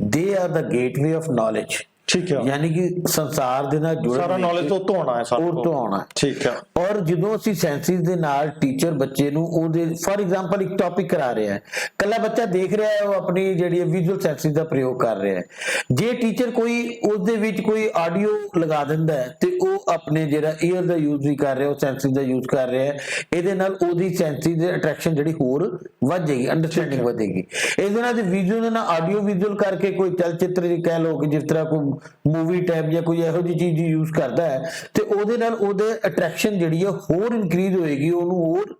they are the gateway of knowledge. ਠੀਕ ਹੈ, ਯਾਨੀ ਕਿ ਸੰਸਾਰ ਦੇ ਨਾਲ ਜੁੜਨ, ਸਾਰਾ ਨੌਲੇਜ ਤੋਂ ਆਉਣਾ ਹੈ, ਉਹ ਤੋਂ ਆਉਣਾ। ਠੀਕ ਹੈ। ਔਰ ਜਦੋਂ ਅਸੀਂ ਸੈਂਸਿਸ ਦੇ ਨਾਲ ਟੀਚਰ ਬੱਚੇ ਨੂੰ ਉਹਦੇ ਫॉर ਐਗਜ਼ਾਮਪਲ ਇੱਕ ਟੌਪਿਕ ਕਰਾ ਰਿਹਾ ਹੈ, ਕੱਲਾ ਬੱਚਾ ਦੇਖ ਰਿਹਾ ਹੈ, ਉਹ ਆਪਣੀ ਜਿਹੜੀ ਵਿਜ਼ੂਅਲ ਸੈਂਸਿਸ ਦਾ ਪ੍ਰਯੋਗ ਕਰ ਰਿਹਾ ਹੈ। ਜੇ ਟੀਚਰ ਕੋਈ ਉਸ ਦੇ ਵਿੱਚ ਕੋਈ ਆਡੀਓ ਲਗਾ ਦਿੰਦਾ ਹੈ ਤੇ ਉਹ ਆਪਣੇ ਜਿਹੜਾ ਈਅਰ ਦਾ ਯੂਜ਼ ਵੀ ਕਰ ਰਿਹਾ, ਉਹ ਸੈਂਸਿਸ ਦਾ ਯੂਜ਼ ਕਰ ਰਿਹਾ ਹੈ, ਇਹਦੇ ਨਾਲ ਉਹਦੀ ਸੈਂਸਿਸ ਦੀ ਅਟਰੈਕਸ਼ਨ ਜਿਹੜੀ ਹੋਰ ਵੱਧ ਜਾਏਗੀ, ਅੰਡਰਸਟੈਂਡਿੰਗ ਵਧੇਗੀ। ਇਹਦੇ ਨਾਲ ਵਿਜ਼ੂਅਲ ਦੇ ਨਾਲ ਆਡੀਓ ਵਿਜ਼ੂਅਲ ਕਰਕੇ ਕੋਈ ਚਲਚਿੱਤਰ ਕਹਿ ਲਓ ਕਿ ਜਿਸ ਤਰ੍ਹਾਂ ਕੋਈ ਮੂਵੀ ਟਾਈਪ ਜਾਂ ਕੋਈ ਇਹੋ ਜਿਹੀ ਚੀਜ਼ ਯੂਜ਼ ਕਰਦਾ ਹੈ, ਤੇ ਉਹਦੇ ਨਾਲ ਉਹਦੇ ਅਟਰੈਕਸ਼ਨ ਜਿਹੜੀ ਹੈ ਹੋਰ ਇਨਕਰੀਜ਼ ਹੋਏਗੀ, ਉਹਨੂੰ ਹੋਰ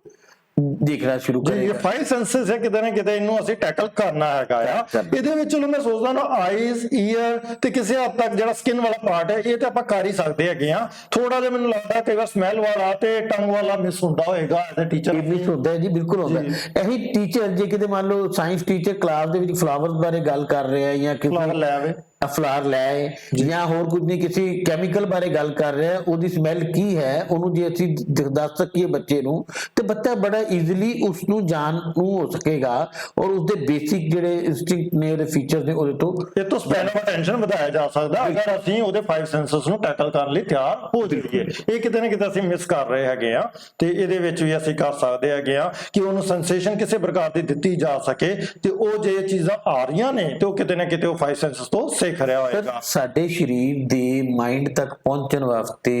ਦੇਖਣਾ ਸ਼ੁਰੂ ਜੀ ਇਹ ਕਰੇਗਾ। 5 ਸੈਂਸਸ ਹੈ, ਕਿਤੇ ਨਾ ਕਿਤੇ ਇਹਨੂੰ ਅਸੀਂ ਟੈਕਲ ਕਰਨਾ ਹੈਗਾ ਆ। ਇਹਦੇ ਵਿੱਚ ਚਲੋ ਮੈਂ ਸੋਚਦਾ ਨਾ ਆਈਜ਼, ਈਅਰ ਤੇ ਕਿਸੇ ਹੱਦ ਤੱਕ ਜਿਹੜਾ ਸਕਿਨ ਵਾਲਾ ਪਾਰਟ ਹੈ ਇਹ ਤਾਂ ਆਪਾਂ ਕਰ ਹੀ ਸਕਦੇ ਹੈਗੇ ਆ। ਥੋੜਾ ਜਿਹਾ ਮੈਨੂੰ ਲੱਗਦਾ ਕਈ ਵਾਰ ਸਮੈਲ ਵਾਲਾ ਤੇ ਟੰਗ ਵਾਲਾ ਮਿਸ ਹੁੰਦਾ ਹੋਏਗਾ ਐਜ਼ ਅ ਟੀਚਰ। ਮਿਸ ਹੁੰਦਾ ਹੈ ਜੀ, ਬਿਲਕੁਲ ਹੁੰਦਾ ਹੈ। ਇਹੀ ਟੀਚਰ ਜੇ ਕਿਤੇ ਮੰਨ ਲਓ ਸਾਇੰਸ ਟੀਚਰ ਕਲਾਸ ਦੇ ਵਿੱਚ ਫਲਾਵਰਸ ਬਾਰੇ ਗੱਲ ਕਰ ਰਿਹਾ ਜਾਂ ਫਲਾਵਰ ਲੈ ਆਵੇ, ਫਲਾਰ ਲੈ ਜਾਂ ਹੋਰ ਕੁਝ ਨਹੀਂ, ਕਿਸੇ ਕੈਮੀਕਲ ਬਾਰੇ ਗੱਲ ਕਰ ਰਿਹਾ, ਉਹਦੀ ਸਮੈਲ ਕੀ ਹੈ ਉਹਨੂੰ ਜੇ ਅਸੀਂ ਦੱਸ ਸਕੀਏ ਬੱਚੇ ਨੂੰ ਤੇ ਬੱਚਾ ਬੜਾ ਈਜ਼ੀਲੀ ਉਸ ਨੂੰ ਜਾਣ ਨੂੰ ਹੋ ਸਕੇਗਾ ਔਰ ਉਸਦੇ ਬੇਸਿਕ ਜਿਹੜੇ ਇੰਸਟਿੰਕਟ ਨੇ, ਉਹਦੇ ਫੀਚਰਸ ਨੇ, ਉਹਦੇ ਤੋਂ ਇਹ ਤੋਂ ਸਪੈਨ ਆਫ ਅਟੈਂਸ਼ਨ ਵਧਾਇਆ ਜਾ ਸਕਦਾ ਅਗਰ ਅਸੀਂ ਉਹਦੇ 5 ਸੈਂਸਸ ਨੂੰ ਟੈਕਲ ਕਰਨ ਲਈ ਤਿਆਰ ਹੋ ਜਾਈਏ। ਇਹ ਕਿਤੇ ਨਾ ਕਿਤੇ ਅਸੀਂ ਮਿਸ ਕਰ ਰਹੇ ਹੈਗੇ ਆ ਤੇ ਇਹਦੇ ਵਿੱਚ ਵੀ ਅਸੀਂ ਕਰ ਸਕਦੇ ਹੈਗੇ ਆ ਕਿ ਉਹਨੂੰ ਸੈਂਸੇਸ਼ਨ ਕਿਸੇ ਪ੍ਰਕਾਰ ਦੀ ਦਿੱਤੀ ਜਾ ਸਕੇ ਤੇ ਉਹ ਜੇ ਚੀਜ਼ਾਂ ਆ ਰਹੀਆਂ ਨੇ ਤੇ ਉਹ ਕਿਤੇ ਨਾ ਕਿਤੇ ਉਹ 5 ਸੈਂਸਸ ਤੋਂ ਸਿੱਖ ਰਿਹਾ ਹੋਏਗਾ। ਸਾਡੇ ਸਰੀਰ ਦੇ ਮਾਈਂਡ ਤੱਕ ਪਹੁੰਚਣ ਵਾਸਤੇ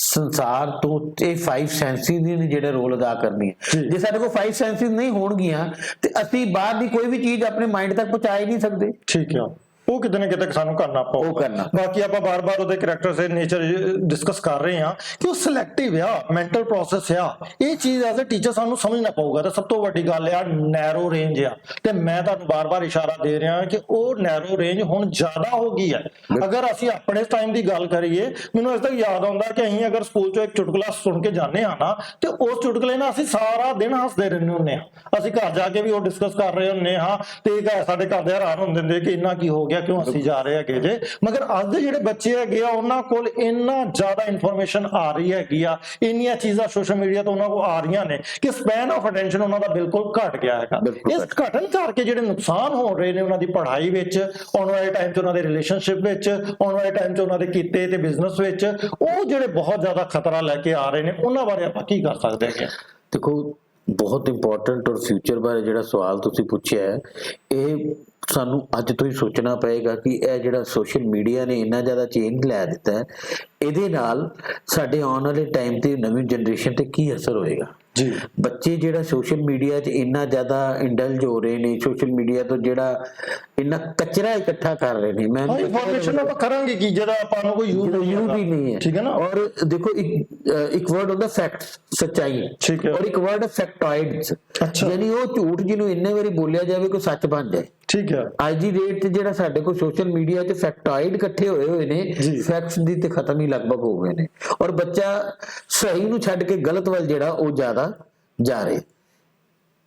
ਸੰਸਾਰ ਤੋਂ ਇਹ 5 ਸੈਂਸਿਸ ਨੇ ਜਿਹੜਾ ਰੋਲ ਅਦਾ ਕਰਨੀ ਹੈ। ਜੇ ਸਾਡੇ ਕੋਲ 5 ਸੈਂਸਿਸ ਨਹੀਂ ਹੋਣਗੀਆਂ ਤੇ ਅਸੀਂ ਬਾਹਰ ਦੀ ਕੋਈ ਵੀ ਚੀਜ਼ ਆਪਣੇ ਮਾਈਂਡ ਤੱਕ ਪਹੁੰਚਾ ਹੀ ਨਹੀਂ ਸਕਦੇ। ਠੀਕ ਹੈ, ਉਹ ਕਿਤੇ ਨਾ ਕਿਤੇ ਸਾਨੂੰ ਕਰਨਾ ਪਊਗਾ। ਬਾਕੀ ਆਪਾਂ ਬਾਰ-ਬਾਰ ਉਹਦੇ ਕੈਰੈਕਟਰ ਦੇ ਨੇਚਰ ਡਿਸਕਸ ਕਰ ਰਹੇ ਹਾਂ ਕਿ ਉਹ ਸਿਲੈਕਟਿਵ ਆ, ਮੈਂਟਲ ਪ੍ਰੋਸੈਸ ਆ। ਇਹ ਚੀਜ਼ ਐਜ਼ ਅ ਟੀਚਰ ਸਾਨੂੰ ਸਮਝਣਾ ਪਊਗਾ। ਤੇ ਸਭ ਤੋਂ ਵੱਡੀ ਗੱਲ ਆ ਨੈਰੋ ਰੇਂਜ ਆ, ਤੇ ਮੈਂ ਤੁਹਾਨੂੰ ਬਾਰ-ਬਾਰ ਇਸ਼ਾਰਾ ਦੇ ਰਿਹਾ ਕਿ ਉਹ ਨੈਰੋ ਰੇਂਜ ਹੁਣ ਜ਼ਿਆਦਾ ਹੋ ਗਈ ਹੈ। ਅਗਰ ਅਸੀਂ ਆਪਣੇ ਟਾਈਮ ਦੀ ਗੱਲ ਕਰੀਏ, ਮੈਨੂੰ ਅਜੇ ਤੱਕ ਯਾਦ ਆਉਂਦਾ ਕਿ ਅਸੀਂ ਅਗਰ ਸਕੂਲ ਚੋਂ ਇੱਕ ਚੁਟਕਲਾ ਸੁਣ ਕੇ ਜਾਂਦੇ ਆ ਨਾ ਤੇ ਉਸ ਚੁਟਕਲੇ ਨਾਲ ਅਸੀਂ ਸਾਰਾ ਦਿਨ ਹੱਸਦੇ ਰਹਿੰਦੇ ਹੁੰਦੇ ਆ। ਅਸੀਂ ਘਰ ਜਾ ਕੇ ਵੀ ਉਹ ਡਿਸਕਸ ਕਰ ਰਹੇ ਹੁੰਦੇ ਹਾਂ ਤੇ ਸਾਡੇ ਘਰ ਦੇ ਹੈਰਾਨ ਹੁੰਦੇ ਨੇ ਕਿ ਇੰਨਾ ਕੀ ਹੋ ਗਿਆ, ਕਿਉਂ ਅਸੀਂ ਜਾ ਰਹੇ ਹੈਗੇ ਜੇ। ਮਗਰ ਅੱਜ ਦੇ ਜਿਹੜੇ ਬੱਚੇ ਹੈਗੇ ਆ ਉਹਨਾਂ ਕੋਲ ਇੰਨਾ ਜ਼ਿਆਦਾ ਇਨਫੋਰਮੇਸ਼ਨ ਆ ਰਹੀ ਹੈਗੀ ਆ, ਇੰਨੀਆਂ ਚੀਜ਼ਾਂ ਸੋਸ਼ਲ ਮੀਡੀਆ ਤੋਂ ਉਹਨਾਂ ਕੋਲ ਆ ਰਹੀਆਂ ਨੇ ਕਿ ਸਪੈਨ ਆਫ ਅਟੈਂਸ਼ਨ ਉਹਨਾਂ ਦਾ ਬਿਲਕੁਲ ਘਟ ਗਿਆ ਹੈਗਾ। ਇਸ ਘਟਨ ਕਰਕੇ ਜਿਹੜੇ ਨੁਕਸਾਨ ਹੋ ਰਹੇ ਨੇ ਉਹਨਾਂ ਦੀ ਪੜ੍ਹਾਈ ਵਿੱਚ, ਆਉਣ ਵਾਲੇ ਟਾਈਮ 'ਚ ਉਹਨਾਂ ਦੇ ਰਿਲੇਸ਼ਨਸ਼ਿਪ ਵਿੱਚ, ਆਉਣ ਵਾਲੇ ਟਾਈਮ 'ਚ ਉਹਨਾਂ ਦੇ ਕਿੱਤੇ ਤੇ ਬਿਜ਼ਨਸ ਵਿੱਚ, ਉਹ ਜਿਹੜੇ ਬਹੁਤ ਜ਼ਿਆਦਾ ਖਤਰਾ ਲੈ ਕੇ ਆ ਰਹੇ ਨੇ, ਉਹਨਾਂ ਬਾਰੇ ਆਪਾਂ ਕੀ ਕਰ ਸਕਦੇ ਹੈਗੇ? ਦੇਖੋ, ਬਹੁਤ ਇੰਪੋਰਟੈਂਟ ਔਰ ਫਿਊਚਰ ਬਾਰੇ ਜਿਹੜਾ ਸਵਾਲ ਤੁਸੀਂ ਪੁੱਛਿਆ ਹੈ, ਇਹ ਸਾਨੂੰ ਅੱਜ ਤੋਂ ਹੀ ਸੋਚਣਾ ਪਏਗਾ ਕਿ ਇਹ ਜਿਹੜਾ ਸੋਸ਼ਲ ਮੀਡੀਆ ਨੇ ਇੰਨਾ ਜ਼ਿਆਦਾ ਚੇਂਜ ਲੈ ਦਿੱਤਾ ਹੈ, ਇਹਦੇ ਨਾਲ ਸਾਡੇ ਆਉਣ ਵਾਲੇ ਟਾਈਮ ਤੇ ਨਵੀਂ ਜਨਰੇਸ਼ਨ ਤੇ ਕੀ ਅਸਰ ਹੋਏਗਾ। ਜੀ, ਬੱਚੇ ਜਿਹੜਾ ਸੋਸ਼ਲ ਮੀਡੀਆ 'ਚ ਇੰਨਾ ਜ਼ਿਆਦਾ ਇੰਡਲਜ ਹੋ ਰਹੇ ਨੇ, ਸੋਸ਼ਲ ਮੀਡੀਆ ਤੋਂ ਜਿਹੜਾ ਇੰਨਾ ਕਚਰਾ ਇਕੱਠਾ ਕਰ ਰਹੇ ਨੇ, ਮੈਂ ਇਨਫੋਰਮੇਸ਼ਨ ਆਪਾਂ ਕਰਾਂਗੇ ਕਿ ਜਿਹੜਾ ਆਪਾਂ ਨੂੰ ਕੋਈ ਯੂਜ਼ ਹੀ ਨਹੀਂ ਹੈ। ਠੀਕ ਹੈ ਨਾ। ਔਰ ਦੇਖੋ, ਇੱਕ ਵਰਡ ਹੁੰਦਾ ਫੈਕਟਸ, ਸੱਚਾਈ, ਠੀਕ ਹੈ, ਔਰ ਇੱਕ ਵਰਡ ਹੈ ਫੈਕਟੋਇਡਸ, ਯਾਨੀ ਉਹ ਝੂਠ ਜਿਹਨੂੰ ਇੰਨੇ ਵਾਰੀ ਬੋਲਿਆ ਜਾਵੇ ਕਿ ਸੱਚ ਬਣ ਜਾਏ। ਠੀਕ ਹੈ। ਅੱਜ ਦੀ ਡੇਟ ਤੇ ਜਿਹੜਾ ਸਾਡੇ ਕੋਲ ਸੋਸ਼ਲ ਮੀਡੀਆ ਤੇ ਫੈਕਟੋਇਡ ਇਕੱਠੇ ਹੋਏ ਨੇ, ਫੈਕਟਸ ਦੀ ਤੇ ਖਤਮ ਹੀ ਲਗਭਗ ਹੋ ਗਏ ਨੇ ਔਰ ਬੱਚਾ ਸਹੀ ਨੂੰ ਛੱਡ ਕੇ ਗਲਤ ਵੱਲ ਜਿਹੜਾ ਉਹ ਜ਼ਿਆਦਾ ਜਾ ਰਿਹਾ।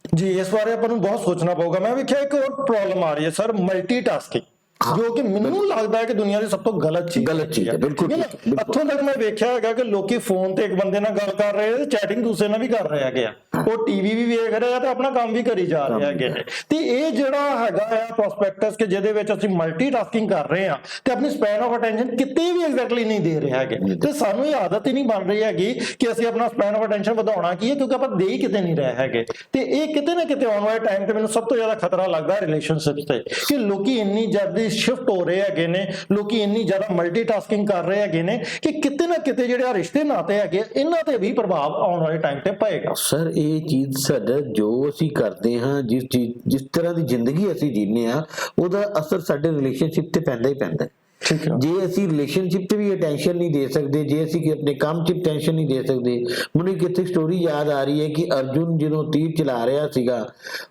ਜੀ, ਇਸ ਬਾਰੇ ਆਪਾਂ ਨੂੰ ਬਹੁਤ ਸੋਚਣਾ ਪਊਗਾ। ਮੈਂ ਵੇਖਿਆ ਇੱਕ ਹੋਰ ਪ੍ਰੋਬਲਮ ਆ ਰਹੀ ਹੈ ਸਰ, ਮਲਟੀਟਾਸਕਿੰਗ, ਜੋ ਕਿ ਮੈਨੂੰ ਲੱਗਦਾ ਹੈ ਕਿ ਦੁਨੀਆ ਦੀ ਸਭ ਤੋਂ ਗਲਤ ਚੀਜ਼ ਹੈ। ਬਿਲਕੁਲ ਇੱਥੋਂ ਤੱਕ ਮੈਂ ਵੇਖਿਆ ਹੈਗਾ ਕਿ ਲੋਕੀ ਫੋਨ ਤੇ ਇੱਕ ਬੰਦੇ ਨਾਲ ਗੱਲ ਕਰ ਰਹੇ ਤੇ ਚੈਟਿੰਗ ਦੂਸਰੇ ਨਾਲ ਵੀ ਕਰ ਰਹੇ ਹੈਗੇ ਆ, ਉਹ ਟੀਵੀ ਵੀ ਵੇਖ ਰਹੇ ਆ ਤੇ ਆਪਣਾ ਕੰਮ ਵੀ ਕਰੀ ਜਾ ਰਹੇ ਹੈਗੇ ਨੇ। ਤੇ ਇਹ ਜਿਹੜਾ ਹੈਗਾ ਆ ਪ੍ਰੋਸਪੈਕਟਸ ਕਿ ਜਿਹਦੇ ਵਿੱਚ ਅਸੀਂ ਮਲਟੀਟਾਸਕਿੰਗ ਕਰ ਰਹੇ ਆ ਤੇ ਆਪਣੀ ਸਪੈਨ ਆਫ ਅਟੈਂਸ਼ਨ ਕਿਤੇ ਵੀ ਐਗਜ਼ੈਕਟਲੀ ਨਹੀਂ ਦੇ ਰਹੇ ਹੈਗੇ, ਤੇ ਸਾਨੂੰ ਇਹ ਆਦਤ ਹੀ ਨਹੀਂ ਬਣ ਰਹੀ ਹੈਗੀ ਕਿ ਅਸੀਂ ਆਪਣਾ ਸਪੈਨ ਆਫ ਅਟੈਂਸ਼ਨ ਵਧਾਉਣਾ ਕੀ ਹੈ, ਕਿਉਂਕਿ ਆਪਾਂ ਦੇ ਹੀ ਕਿਤੇ ਨਹੀਂ ਰਹੇ ਹੈਗੇ। ਤੇ ਇਹ ਕਿਤੇ ਨਾ ਕਿਤੇ ਆਉਣ ਵਾਲੇ ਟਾਈਮ ਤੇ ਮੈਨੂੰ ਸਭ ਤੋਂ ਜ਼ਿਆਦਾ ਖਤਰਾ ਲੱਗਦਾ ਰਿਲੇਸ਼ਨਸ਼ਿਪਸ ਤੇ, ਕਿ ਲੋਕੀ ਇੰਨੀ ਜਲਦੀ ਸ਼ਿਫਟ ਹੋ ਰਹੇ ਹੈਗੇ ਨੇ, ਲੋਕੀ ਇੰਨੀ ਜ਼ਿਆਦਾ ਮਲਟੀਟਾਸਕਿੰਗ ਕਰ ਰਹੇ ਹੈਗੇ ਨੇ ਕਿ ਕਿਤੇ ਨਾ ਕਿਤੇ ਜਿਹੜੇ ਆ ਰਿਸ਼ਤੇ ਨਾਤੇ ਹੈਗੇ ਇਹਨਾਂ ਤੇ ਵੀ ਪ੍ਰਭਾਵ ਆਉਣ ਵਾਲੇ ਟਾਈਮ ਤੇ ਪਏਗਾ। ਸਰ, ਇਹ ਚੀਜ਼ ਸਾਡਾ ਜੋ ਅਸੀਂ ਕਰਦੇ ਹਾਂ, ਜਿਸ ਤਰ੍ਹਾਂ ਦੀ ਜ਼ਿੰਦਗੀ ਅਸੀਂ ਜੀਨੇ ਆ, ਉਹਦਾ ਅਸਰ ਸਾਡੇ ਰਿਲੇਸ਼ਨਸ਼ਿਪ ਤੇ ਪੈਂਦਾ ਹੀ ਪੈਂਦਾ। ਜੇ ਅਸੀਂ ਰਿਲੇਸ਼ਨਸ਼ਿਪ ਤੇ ਵੀ ਅਟੈਂਸ਼ਨ ਨਹੀਂ ਦੇ ਸਕਦੇ, ਜੇ ਅਸੀਂ ਆਪਣੇ ਕੰਮ 'ਚ ਅਟੈਂਸ਼ਨ ਨਹੀਂ ਦੇ ਸਕਦੇ। ਮੈਨੂੰ ਇੱਕ ਇੱਥੇ ਸਟੋਰੀ ਯਾਦ ਆ ਰਹੀ ਹੈ ਕਿ ਅਰਜੁਨ ਜਦੋਂ ਤੀਰ ਚਲਾ ਰਿਹਾ ਸੀਗਾ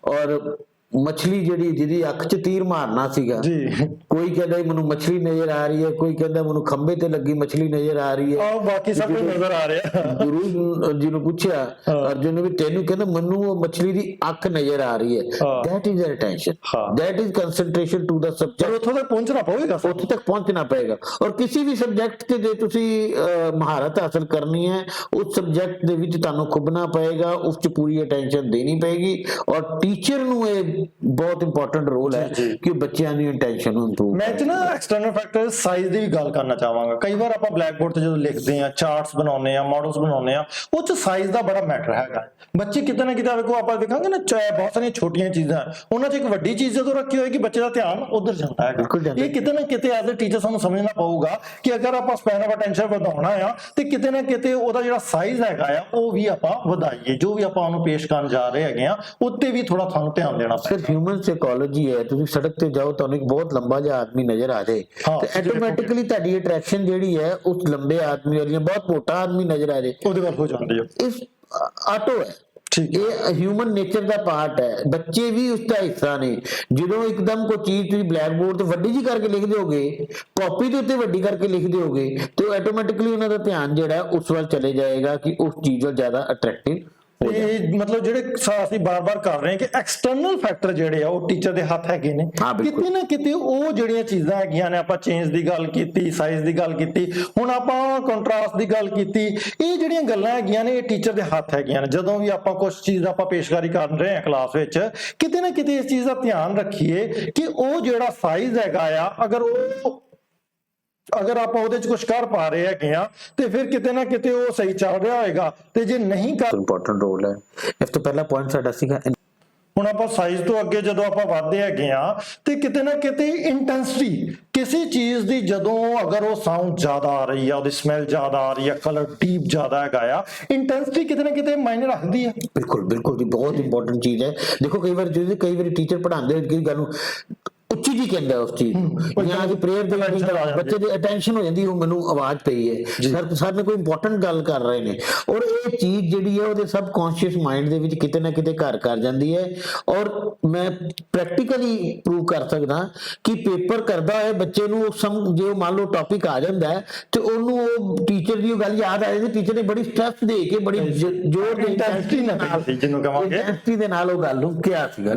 ਔਰ ਮਛਲੀ ਜਿਹਦੀ ਅੱਖ 'ਚ ਤੀਰ ਮਾਰਨਾ ਸੀਗਾ, ਕੋਈ ਕਹਿੰਦਾ ਮੈਨੂੰ ਮਛਲੀ ਨਜ਼ਰ ਆ ਰਹੀ ਹੈ, ਕੋਈ ਕਹਿੰਦਾ ਮੈਨੂੰ ਖੰਭੇ ਤੇ ਲੱਗੀ ਮਛਲੀ ਨਜ਼ਰ ਆ ਰਹੀ ਹੈ, ਬਾਕੀ ਸਭ ਕੁਝ ਨਜ਼ਰ ਆ ਰਿਹਾ। ਗੁਰੂ ਜੀ ਨੂੰ ਪੁੱਛਿਆ ਅਰਜੁਨ ਨੇ ਵੀ ਤੈਨੂੰ, ਕਹਿੰਦਾ ਮੈਨੂੰ ਉਹ ਮਛਲੀ ਦੀ ਅੱਖ ਨਜ਼ਰ ਆ ਰਹੀ ਹੈ। that is attention, that is concentration to the subject। ਉੱਥੋਂ ਤੱਕ ਪਹੁੰਚਣਾ ਪਵੇਗਾ, ਉੱਥੇ ਤੱਕ ਪਹੁੰਚਣਾ ਪਏਗਾ। ਔਰ ਕਿਸੇ ਵੀ ਸਬਜੈਕਟ ਤੇ ਜੇ ਤੁਸੀਂ ਮਹਾਰਤ ਹਾਸਲ ਕਰਨੀ ਹੈ, ਉਸ ਸਬਜੈਕਟ ਦੇ ਵਿੱਚ ਤੁਹਾਨੂੰ ਖੁੱਬਣਾ ਪਏਗਾ, ਉਸ 'ਚ ਪੂਰੀ ਅਟੈਂਸ਼ਨ ਦੇਣੀ ਪਏਗੀ। ਔਰ ਟੀਚਰ ਨੂੰ ਇਹ ਬਹੁਤ ਇੰਪੋਰਟੈਂਟ ਰੋਲ ਹੈ ਕਿ ਬੱਚਿਆਂ ਦੀ ਅਟੈਂਸ਼ਨ ਨੂੰ ਇੰਪਰੂਵ। ਮੈਂ ਨਾ ਐਕਸਟਰਨਲ ਫੈਕਟਰ ਸਾਈਜ਼ ਦੀ ਵੀ ਗੱਲ ਕਰਨਾ ਚਾਹਾਂਗਾ। ਕਈ ਵਾਰ ਆਪਾਂ ਬਲੈਕ ਬੋਰਡ ਤੇ ਜਦੋਂ ਲਿਖਦੇ ਆ, ਚਾਰਟਸ ਬਣਾਉਂਦੇ ਆ, ਮਾਡਲਸ ਬਣਾਉਂਦੇ ਆ, ਉਹ 'ਚ ਸਾਈਜ਼ ਦਾ ਬੜਾ ਮੈਟਰ ਹੈਗਾ। ਬੱਚੇ ਕਿਤੇ ਨਾ ਕਿਤੇ ਵੇਖੋ, ਆਪਾਂ ਦੇਖਾਂਗੇ ਨਾ ਬਹੁਤ ਸਾਰੀਆਂ ਛੋਟੀਆਂ ਚੀਜ਼ਾਂ, ਉਹਨਾਂ 'ਚ ਇੱਕ ਵੱਡੀ ਚੀਜ਼ ਜਦੋਂ ਰੱਖੀ ਹੋਏਗੀ ਬੱਚੇ ਦਾ ਧਿਆਨ ਉਧਰ ਜਾਂਦਾ ਹੈਗਾ। ਇਹ ਕਿਤੇ ਨਾ ਕਿਤੇ ਐਜ਼ ਅ ਟੀਚਰ ਸਾਨੂੰ ਸਮਝਣਾ ਪਊਗਾ ਕਿ ਅਗਰ ਆਪਾਂ ਸਪੈਨ ਆਫ ਅਟੈਂਸ਼ਨ ਵਧਾਉਣਾ ਆ ਤੇ ਕਿਤੇ ਨਾ ਕਿਤੇ ਉਹਦਾ ਜਿਹੜਾ ਸਾਈਜ਼ ਹੈਗਾ ਆ ਉਹ ਵੀ ਆਪਾਂ ਵਧਾਈਏ। ਜੋ ਵੀ ਆਪਾਂ ਉਹਨੂੰ ਪੇਸ਼ ਕਰਨ ਜਾ ਰਹੇ ਹੈਗੇ ਆ ਉੱਤੇ ਵੀ ਥੋੜਾ ਤੁਹਾਨੂੰ ਧਿਆਨ ਦੇਣਾ ਪਏਗਾ। ਹਿਊਮਨ ਸਾਈਕੋਲੋਜੀ ਹੈ, ਤੁਸੀਂ ਸੜਕ ਤੇ ਜਾਓ, ਤੁਹਾਨੂੰ ਇੱਕ ਬਹੁਤ ਲੰਬਾ ਜਿਹਾ ਆਦਮੀ ਨਜ਼ਰ ਆ ਜਾਏ ਤੇ ਆਟੋਮੈਟਿਕਲੀ ਤੁਹਾਡੀ ਅਟਰੈਕਸ਼ਨ ਜਿਹੜੀ ਹੈ ਉਸ ਲੰਬੇ ਆਦਮੀ ਵਾਲੀ, ਬਹੁਤ ਮੋਟਾ ਆਦਮੀ ਨਜ਼ਰ ਆ ਜਾਏ, ਉਹਦੇ ਵੱਲ ਹੋ ਜਾਂਦੀ ਹੈ। ਇਸ ਆਟੋ ਹੈ, ਠੀਕ ਇਹ ਹਿਊਮਨ ਨੇਚਰ ਦਾ ਪਾਰਟ ਹੈ, ਬੱਚੇ ਵੀ ਉਸ ਦਾ ਹਿੱਸਾ ਨੇ। ਜਦੋਂ ਇੱਕਦਮ ਕੋਈ ਚੀਜ਼ ਤੁਸੀਂ ਬਲੈਕ ਬੋਰਡ ਤੇ ਵੱਡੀ ਜੀ ਕਰਕੇ ਲਿਖ ਦਿਓਗੇ, ਕਾਪੀ ਦੇ ਉੱਤੇ ਵੱਡੀ ਕਰਕੇ ਲਿਖ ਦਿਓਗੇ, ਤੇ ਆਟੋਮੈਟਿਕਲੀ ਉਹਨਾਂ ਦਾ ਧਿਆਨ ਜਿਹੜਾ ਉਸ ਵੱਲ ਚਲੇ ਜਾਏਗਾ ਕਿ ਉਸ ਚੀਜ਼ ਵੱਲ ਜ਼ਿਆਦਾ ਅਟਰੈਕਟਿਵ। ਇਹ ਮਤਲਬ ਜਿਹੜੇ ਅਸੀਂ ਬਾਰ-ਬਾਰ ਕਰ ਰਹੇ ਹਾਂ ਕਿ ਐਕਸਟਰਨਲ ਫੈਕਟਰ ਜਿਹੜੇ ਆ ਉਹ ਟੀਚਰ ਦੇ ਹੱਥ ਹੈਗੇ ਨੇ। ਕਿਤੇ ਨਾ ਕਿਤੇ ਉਹ ਜਿਹੜੀਆਂ ਚੀਜ਼ਾਂ ਹੈਗੀਆਂ ਨੇ, ਆਪਾਂ ਚੇਂਜ ਦੀ ਗੱਲ ਕੀਤੀ, ਸਾਈਜ਼ ਦੀ ਗੱਲ ਕੀਤੀ, ਹੁਣ ਆਪਾਂ ਕੰਟਰਾਸਟ ਦੀ ਗੱਲ ਕੀਤੀ, ਇਹ ਜਿਹੜੀਆਂ ਗੱਲਾਂ ਹੈਗੀਆਂ ਨੇ ਇਹ ਟੀਚਰ ਦੇ ਹੱਥ ਹੈਗੀਆਂ ਨੇ। ਜਦੋਂ ਵੀ ਆਪਾਂ ਕੁਝ ਚੀਜ਼ ਆਪਾਂ ਪੇਸ਼ਕਾਰੀ ਕਰ ਰਹੇ ਹਾਂ ਕਲਾਸ ਵਿੱਚ, ਕਿਤੇ ਨਾ ਕਿਤੇ ਇਸ ਚੀਜ਼ ਦਾ ਧਿਆਨ ਰੱਖੀਏ ਕਿ ਉਹ ਜਿਹੜਾ ਸਾਈਜ਼ ਹੈਗਾ ਆ, ਅਗਰ ਆਪਾਂ ਉਹਦੇ ਚ ਕੁਝ ਕਰ ਪਾ ਰਹੇ ਹੈਗੇ ਆ ਤੇ ਫਿਰ ਕਿਤੇ ਨਾ ਕਿਤੇ ਉਹ ਸਹੀ ਚੱਲ ਰਿਹਾ ਹੋਏਗਾ, ਤੇ ਜੇ ਨਹੀਂ ਕਰ ਇੰਪੋਰਟੈਂਟ ਰੋਲ ਹੈ। ਇਸ ਤੋਂ ਪਹਿਲਾ ਪੁਆਇੰਟ ਸਾਡਾ ਸੀਗਾ, ਹੁਣ ਆਪਾਂ ਸਾਈਜ਼ ਤੋਂ ਅੱਗੇ ਜਦੋਂ ਆਪਾਂ ਵਧਦੇ ਹੈਗੇ ਆ ਤੇ ਕਿਤੇ ਨਾ ਕਿਤੇ ਇੰਟੈਂਸਿਟੀ ਕਿਸੇ ਚੀਜ਼ ਦੀ, ਜਦੋਂ ਅਗਰ ਉਹ ਸਾਊਂਡ ਜ਼ਿਆਦਾ ਆ ਰਹੀ ਆ, ਉਹਦੀ ਸਮੈਲ ਜ਼ਿਆਦਾ ਆ ਰਹੀ ਆ, ਕਲਰ ਡੀਪ ਜ਼ਿਆਦਾ ਹੈਗਾ ਆ, ਇੰਟੈਂਸਿਟੀ ਕਿਤੇ ਨਾ ਕਿਤੇ ਮਾਇਨੇ ਰੱਖਦੀ ਹੈ। ਬਿਲਕੁਲ ਬਿਲਕੁਲ ਜੀ, ਬਹੁਤ ਇੰਪੋਰਟੈਂਟ ਚੀਜ਼ ਹੈ। ਦੇਖੋ ਕਈ ਵਾਰ ਟੀਚਰ ਪੜ੍ਹਾਉਂਦੇ ਹੋਏ ਕੀ ਗੱਲ ਨੂੰ ਉੱਚੀ ਜੀ ਕਹਿੰਦਾ ਉਸ ਚੀਜ਼ ਨੂੰ, ਜਾਂ ਕਿ ਪ੍ਰੇਅਰ ਦੇ ਵਿੱਚ ਬੱਚੇ ਦੀ ਅਟੈਂਸ਼ਨ ਹੋ ਜਾਂਦੀ, ਉਹ ਮੈਨੂੰ ਆਵਾਜ਼ ਪਈ ਹੈ, ਸਰ ਨੇ ਕੋਈ ਇੰਪੋਰਟੈਂਟ ਗੱਲ ਕਰ ਰਹੇ ਨੇ, ਔਰ ਇਹ ਚੀਜ਼ ਜਿਹੜੀ ਹੈ ਉਹਦੇ ਸਬਕੌਂਸ਼ੀਅਸ ਮਾਈਂਡ ਦੇ ਵਿੱਚ ਕਿਤੇ ਨਾ ਕਿਤੇ ਘਰ ਕਰ ਜਾਂਦੀ ਹੈ। ਔਰ ਮੈਂ ਪ੍ਰੈਕਟੀਕਲੀ ਪ੍ਰੂਵ ਕਰ ਸਕਦਾ ਕਿ ਪੇਪਰ ਕਰਦਾ ਹੋਏ ਬੱਚੇ ਨੂੰ ਜੇ ਉਹ ਮੰਨ ਲਓ ਟੌਪਿਕ ਆ ਜਾਂਦਾ ਹੈ ਤੇ ਉਹਨੂੰ ਉਹ ਟੀਚਰ ਦੀ ਉਹ ਗੱਲ ਯਾਦ ਆ ਜਾਂਦੀ, ਟੀਚਰ ਨੇ ਬੜੀ ਸਟ੍ਰੈਸ ਦੇ ਕੇ ਬੜੀ ਜ਼ੋਰ ਦੇ ਇੰਟੈਂਸਿਟੀ ਦੇ ਨਾਲ ਉਹ ਗੱਲ ਨੂੰ ਕਿਹਾ ਸੀਗਾ।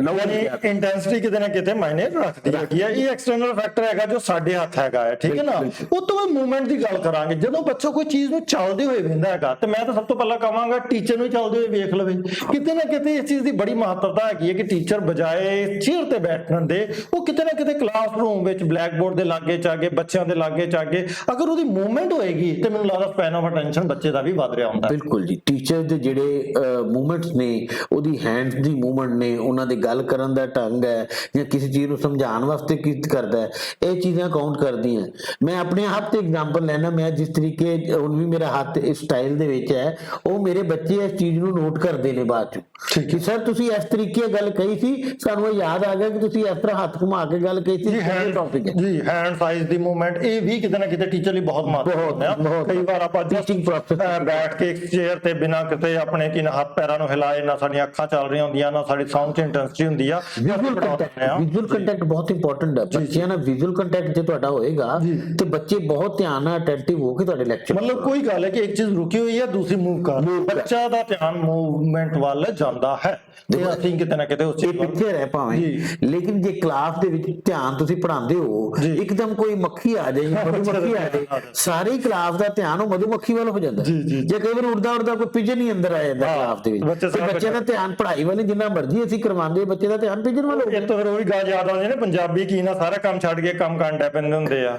ਇੰਟੈਂਸਿਟੀ ਕਿਤੇ ਨਾ ਕਿਤੇ ਮਾਇਨੇ ਰੱਖਦੀ ਹੈਗੀ ਆ। ਇਹ ਐਕਸਟਰਨਲ ਫੈਕਟਰ ਹੈਗਾ ਜੋ ਸਾਡੇ ਹੱਥ ਹੈਗਾ ਹੈ, ਠੀਕ ਹੈ ਨਾ। ਉਹ ਤੋਂ ਬਾਅਦ ਮੂਵਮੈਂਟ ਦੀ ਗੱਲ ਕਰਾਂਗੇ। ਜਦੋਂ ਬੱਚਾ ਕੋਈ ਚੀਜ਼ ਨੂੰ ਚੱਲਦੇ ਹੋਏ ਵੇਖਦਾ ਹੈਗਾ ਤੇ ਮੈਂ ਤਾਂ ਸਭ ਤੋਂ ਪਹਿਲਾਂ ਕਹਾਂਗਾ ਟੀਚਰ ਨੂੰ ਚੱਲਦੇ ਹੋਏ ਵੇਖ ਲਵੇ। ਕਿਤੇ ਨਾ ਕਿਤੇ ਇਸ ਚੀਜ਼ ਦੀ ਬੜੀ ਮਹੱਤਤਾ ਹੈਗੀ ਹੈ ਕਿ ਟੀਚਰ ਬਜਾਏ ਚੇਅਰ ਤੇ ਬੈਠਣ ਦੇ, ਉਹ ਕਿਤੇ ਨਾ ਕਿਤੇ ਕਲਾਸਰੂਮ ਵਿੱਚ ਬਲੈਕ ਬੋਰਡ ਦੇ ਲਾਗੇ ਜਾ ਕੇ, ਬੱਚਿਆਂ ਦੇ ਲਾਗੇ ਜਾ ਕੇ ਅਗਰ ਉਹਦੀ ਮੂਵਮੈਂਟ ਹੋਏਗੀ ਤੇ ਮੈਨੂੰ ਲੱਗਦਾ ਸਪੈਨ ਆਫ ਅਟੈਂਸ਼ਨ ਬੱਚੇ ਦਾ ਵੀ ਵੱਧ ਰਿਹਾ ਹੁੰਦਾ। ਬਿਲਕੁਲ ਜੀ, ਟੀਚਰ ਦੇ ਜਿਹੜੇ ਮੂਵਮੈਂਟਸ ਨੇ, ਉਹਦੀ ਹੈਂਡਸ ਦੀ ਮੂਵਮੈਂਟ ਨੇ, ਉਹਨਾਂ ਦੇ ਗੱਲ ਕਰਨ ਦਾ ਢੰਗ ਹੈ, ਜਾਂ ਕਿਸੇ ਚੀਜ਼ ਨੂੰ ਸਮਝਾਉਣ ਵਾਸਤੇ ਕੀ ਕਰਦਾ ਹੈ, ਇਹ ਚੀਜ਼ਾਂ ਕਾਊਂਟ ਕਰਦੀਆਂ। ਮੈਂ ਆਪਣੇ ਆਪ ਤੇ ਐਗਜ਼ਾਮਪਲ ਲੈਣਾ, ਮੈਂ ਜਿਸ ਤਰੀਕੇ ਹੁਣ ਵੀ ਮੇਰਾ ਹੱਥ ਇਸ ਸਟਾਈਲ ਦੇ ਵਿੱਚ ਹੈ, ਉਹ ਮੇਰੇ ਬੱਚੇ ਇਸ ਚੀਜ਼ ਨੂੰ ਨੋਟ ਕਰਦੇ ਨੇ ਬਾਅਦ ਚ ਕਿ ਸਰ ਤੁਸੀਂ ਇਸ ਤਰੀਕੇ ਗੱਲ ਕਹੀ ਸੀ, ਸਾਨੂੰ ਇਹ ਯਾਦ ਆ ਗਿਆ ਕਿ ਤੁਸੀਂ ਇਸ ਤਰ੍ਹਾਂ ਹੱਥ ਘੁਮਾ ਕੇ ਗੱਲ ਕਹੀ ਸੀ। ਇਹ ਟੌਪਿਕ ਹੈ ਜੀ, ਹੈਂਡ ਸਾਈਜ਼ ਦੀ ਮੂਵਮੈਂਟ, ਇਹ ਵੀ ਕਿਤੇ ਨਾ ਕਿਤੇ ਟੀਚਰ ਲਈ ਬਹੁਤ ਮਹੱਤਵਪੂਰਨ ਹੈ। ਕਈ ਵਾਰ ਆਪਾਂ ਟੀਚਿੰਗ ਪ੍ਰੋਸੈਸ ਬੈਠ ਕੇ ਇੱਕ ਚੇਅਰ ਤੇ ਬਿਨਾਂ ਕਿਤੇ ਆਪਣੇ ਕੀ ਹੱਥ ਪੈਰਾਂ ਨੂੰ ਹਿਲਾਏ, ਨਾ ਸਾਡੀਆਂ ਅੱਖਾਂ ਚੱਲ ਰਹੀਆਂ ਹੁੰਦੀਆਂ, ਨਾ ਸਾਡੀ ਸਾਊਂਡ ਚ ਇੰਟੈਂਸਿਟੀ ਹੁੰਦੀ ਆ। ਵਿਜ਼ੂਅਲ ਕੰਟੈਕਟ ਬਹੁਤ ਇੰਪੋਰਟੈਂਟ ਹੈ। ਬੱਚਿਆਂ ਨਾਲ ਵਿਜ਼ੂਅਲ ਕੰਟੈਕਟ ਜੇ ਤੁਹਾਡਾ ਹੋਏਗਾ ਤੇ ਬੱਚੇ ਬਹੁਤ ਧਿਆਨ ਨਾਲ ਅਟੈਂਟਿਵ ਹੋ ਕੇ ਤੁਹਾਡੇ ਲੈਕਚਰ, ਮਤਲਬ ਕੋਈ ਗੱਲ ਹੈ ਕਿ ਇੱਕ ਚੀਜ਼ ਰੁਕੀ ਹੋਈ ਹੈ, ਦੂਸਰੀ ਮੂਵ ਕਰ, ਬੱਚਾ ਦਾ ਧਿਆਨ ਮੂਵਮੈਂਟ ਵੱਲ ਜਾਂਦਾ ਹੈ। ਤੇ ਅਸੀਂ ਕਿਤੇ ਨਾ ਕਿਤੇ ਉਸ ਚੀਜ਼ ਪਿੱਛੇ ਰਹਿ ਪਾਵੇਂ, ਲੇਕਿਨ ਜੇ ਕਲਾਸ ਦੇ ਵਿੱਚ ਧਿਆਨ ਤੁਸੀਂ ਪੜ੍ਹਾਉਂਦੇ ਹੋ, ਇੱਕਦਮ ਕੋਈ ਮੱਖੀ ਆ ਜਾਏ, ਮਧੂਮੱਖੀ ਆ ਜਾਏ, ਸਾਰੀ ਕਲਾਸ ਦਾ ਧਿਆਨ ਉਹ ਮਧੂਮੱਖੀ ਵੱਲ ਹੋ ਜਾਂਦਾ। ਜੇ ਕਈ ਵਾਰ ਉੜਦਾ ਕੋਈ ਪਿਜਨ ਹੀ ਅੰਦਰ ਆ ਜਾਂਦਾ ਕਲਾਸ ਦੇ ਵਿੱਚ, ਬੱਚੇ ਦਾ ਧਿਆਨ ਪੜ੍ਹਾਈ ਵੱਲ ਜਿੰਨਾ ਮਰਜ਼ੀ ਅਸੀਂ ਕਰਵਾਉਂਦੇ, ਬੱਚੇ ਦਾ ਧਿਆਨ ਪਿਜਨ ਵੱਲ ਹੋ ਗਿਆ। ਫਿਰ ਉਹੀ ਗੱਲ ਯਾਦ ਆਉਂਦੀ ਨੇ, ਪੰਜਾਬੀ ਕੀ ਨਾ ਸਾਰਾ ਕੰਮ ਛੱਡ ਕੇ ਕੰਮ ਕਰਨ ਡੈ ਪੈਂਦੇ ਹੁੰਦੇ ਆ।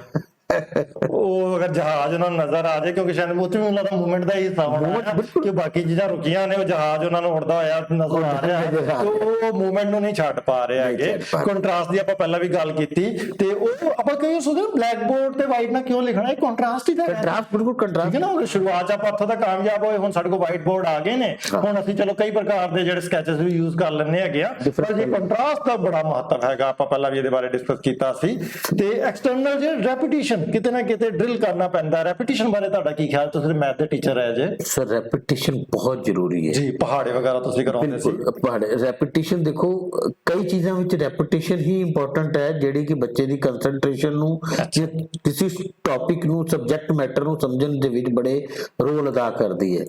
ਉਹ ਅਗਰ ਜਹਾਜ਼ ਉਹਨਾਂ ਨੂੰ ਨਜ਼ਰ ਆ ਜਾਏ, ਕਿਉਂਕਿ ਸ਼ਾਇਦ ਉੱਥੇ ਵੀ ਉਹਨਾਂ ਦਾ ਮੂਵਮੈਂਟ ਦਾ ਹੀ ਹਿੱਸਾ ਹੋਣਾ ਕਿ ਬਾਕੀ ਚੀਜ਼ਾਂ ਰੁਕੀਆਂ ਨੇ, ਉਹ ਜਹਾਜ਼ ਉਹਨਾਂ ਨੂੰ ਉੜਦਾ ਹੋਇਆ ਨਜ਼ਰ ਆ ਰਿਹਾ, ਉਹ ਮੂਵਮੈਂਟ ਨੂੰ ਨਹੀਂ ਛੱਡ ਪਾ ਰਹੇ ਹੈਗੇ। ਕੰਟਰਾਸਟ ਦੀ ਆਪਾਂ ਪਹਿਲਾਂ ਵੀ ਗੱਲ ਕੀਤੀ, ਤੇ ਉਹ ਆਪਾਂ ਕਈ ਸੋਚਦੇ ਬਲੈਕ ਬੋਰਡ ਤੇ ਵਾਈਟ ਨਾਲ ਕਿਉਂ ਲਿਖਣਾ, ਇਹ ਕੰਟਰਾਸਟ ਹੀ ਤਾਂ ਕੰਟਰਾਸਟ, ਬਿਲਕੁਲ ਕੰਟਰਾਸਟ ਹੈ ਨਾ। ਸ਼ੁਰੂਆਤ ਚ ਆਪਾਂ ਉੱਥੋਂ ਦਾ ਕਾਮਯਾਬ ਹੋਏ, ਹੁਣ ਸਾਡੇ ਕੋਲ ਵਾਈਟ ਬੋਰਡ ਆ ਗਏ ਨੇ, ਹੁਣ ਅਸੀਂ ਚਲੋ ਕਈ ਪ੍ਰਕਾਰ ਦੇ ਜਿਹੜੇ ਸਕੈਚਸ ਵੀ ਯੂਜ਼ ਕਰ ਲੈਂਦੇ ਹੈਗੇ ਆ। ਪਰ ਜੇ ਕੰਟਰਾਸਟ ਦਾ ਬੜਾ ਮਹੱਤਵ ਹੈਗਾ, ਆਪਾਂ ਪਹਿਲਾਂ ਵੀ ਇਹਦੇ ਬਾਰੇ ਡਿਸਕਸ ਕੀਤਾ ਸੀ। ਤੇ ਐਕਸਟਰਨਲ ਜੇ ਰੈਪੀਟੀਸ਼ਨ ਕਿਤੇ ਨਾ ਕਿਤੇ ਡਰਿਲ ਕਰਨਾ ਪੈਂਦਾ। ਰੈਪੀਟੀਸ਼ਨ ਬਾਰੇ ਤੁਹਾਡਾ ਕੀ ਖਿਆਲ, ਤੁਸੀਂ ਮੈਥ ਦੇ ਟੀਚਰ ਹੈ ਜੇ? ਸਰ ਰੈਪੀਟੀਸ਼ਨ ਬਹੁਤ ਜ਼ਰੂਰੀ ਹੈ ਜੀ। ਪਹਾੜੇ ਵਗੈਰਾ ਤੁਸੀਂ ਕਰਾਉਂਦੇ ਸੀ? ਪਹਾੜੇ ਰੈਪੀਟੀਸ਼ਨ, ਦੇਖੋ ਕਈ ਚੀਜ਼ਾਂ ਵਿੱਚ ਰੈਪੀਟੀਸ਼ਨ ਹੀ ਇੰਪੋਰਟੈਂਟ ਹੈ, ਜਿਹੜੀ ਕਿ ਬੱਚੇ ਦੀ ਕੰਸੈਂਟਰੇਸ਼ਨ ਨੂੰ, ਕਿਸੇ ਟੌਪਿਕ ਨੂੰ, ਸਬਜੈਕਟ ਮੈਟਰ ਨੂੰ ਸਮਝਣ ਦੇ ਵਿੱਚ ਬੜੇ ਰੋਲ ਅਦਾ ਕਰਦੀ ਹੈ।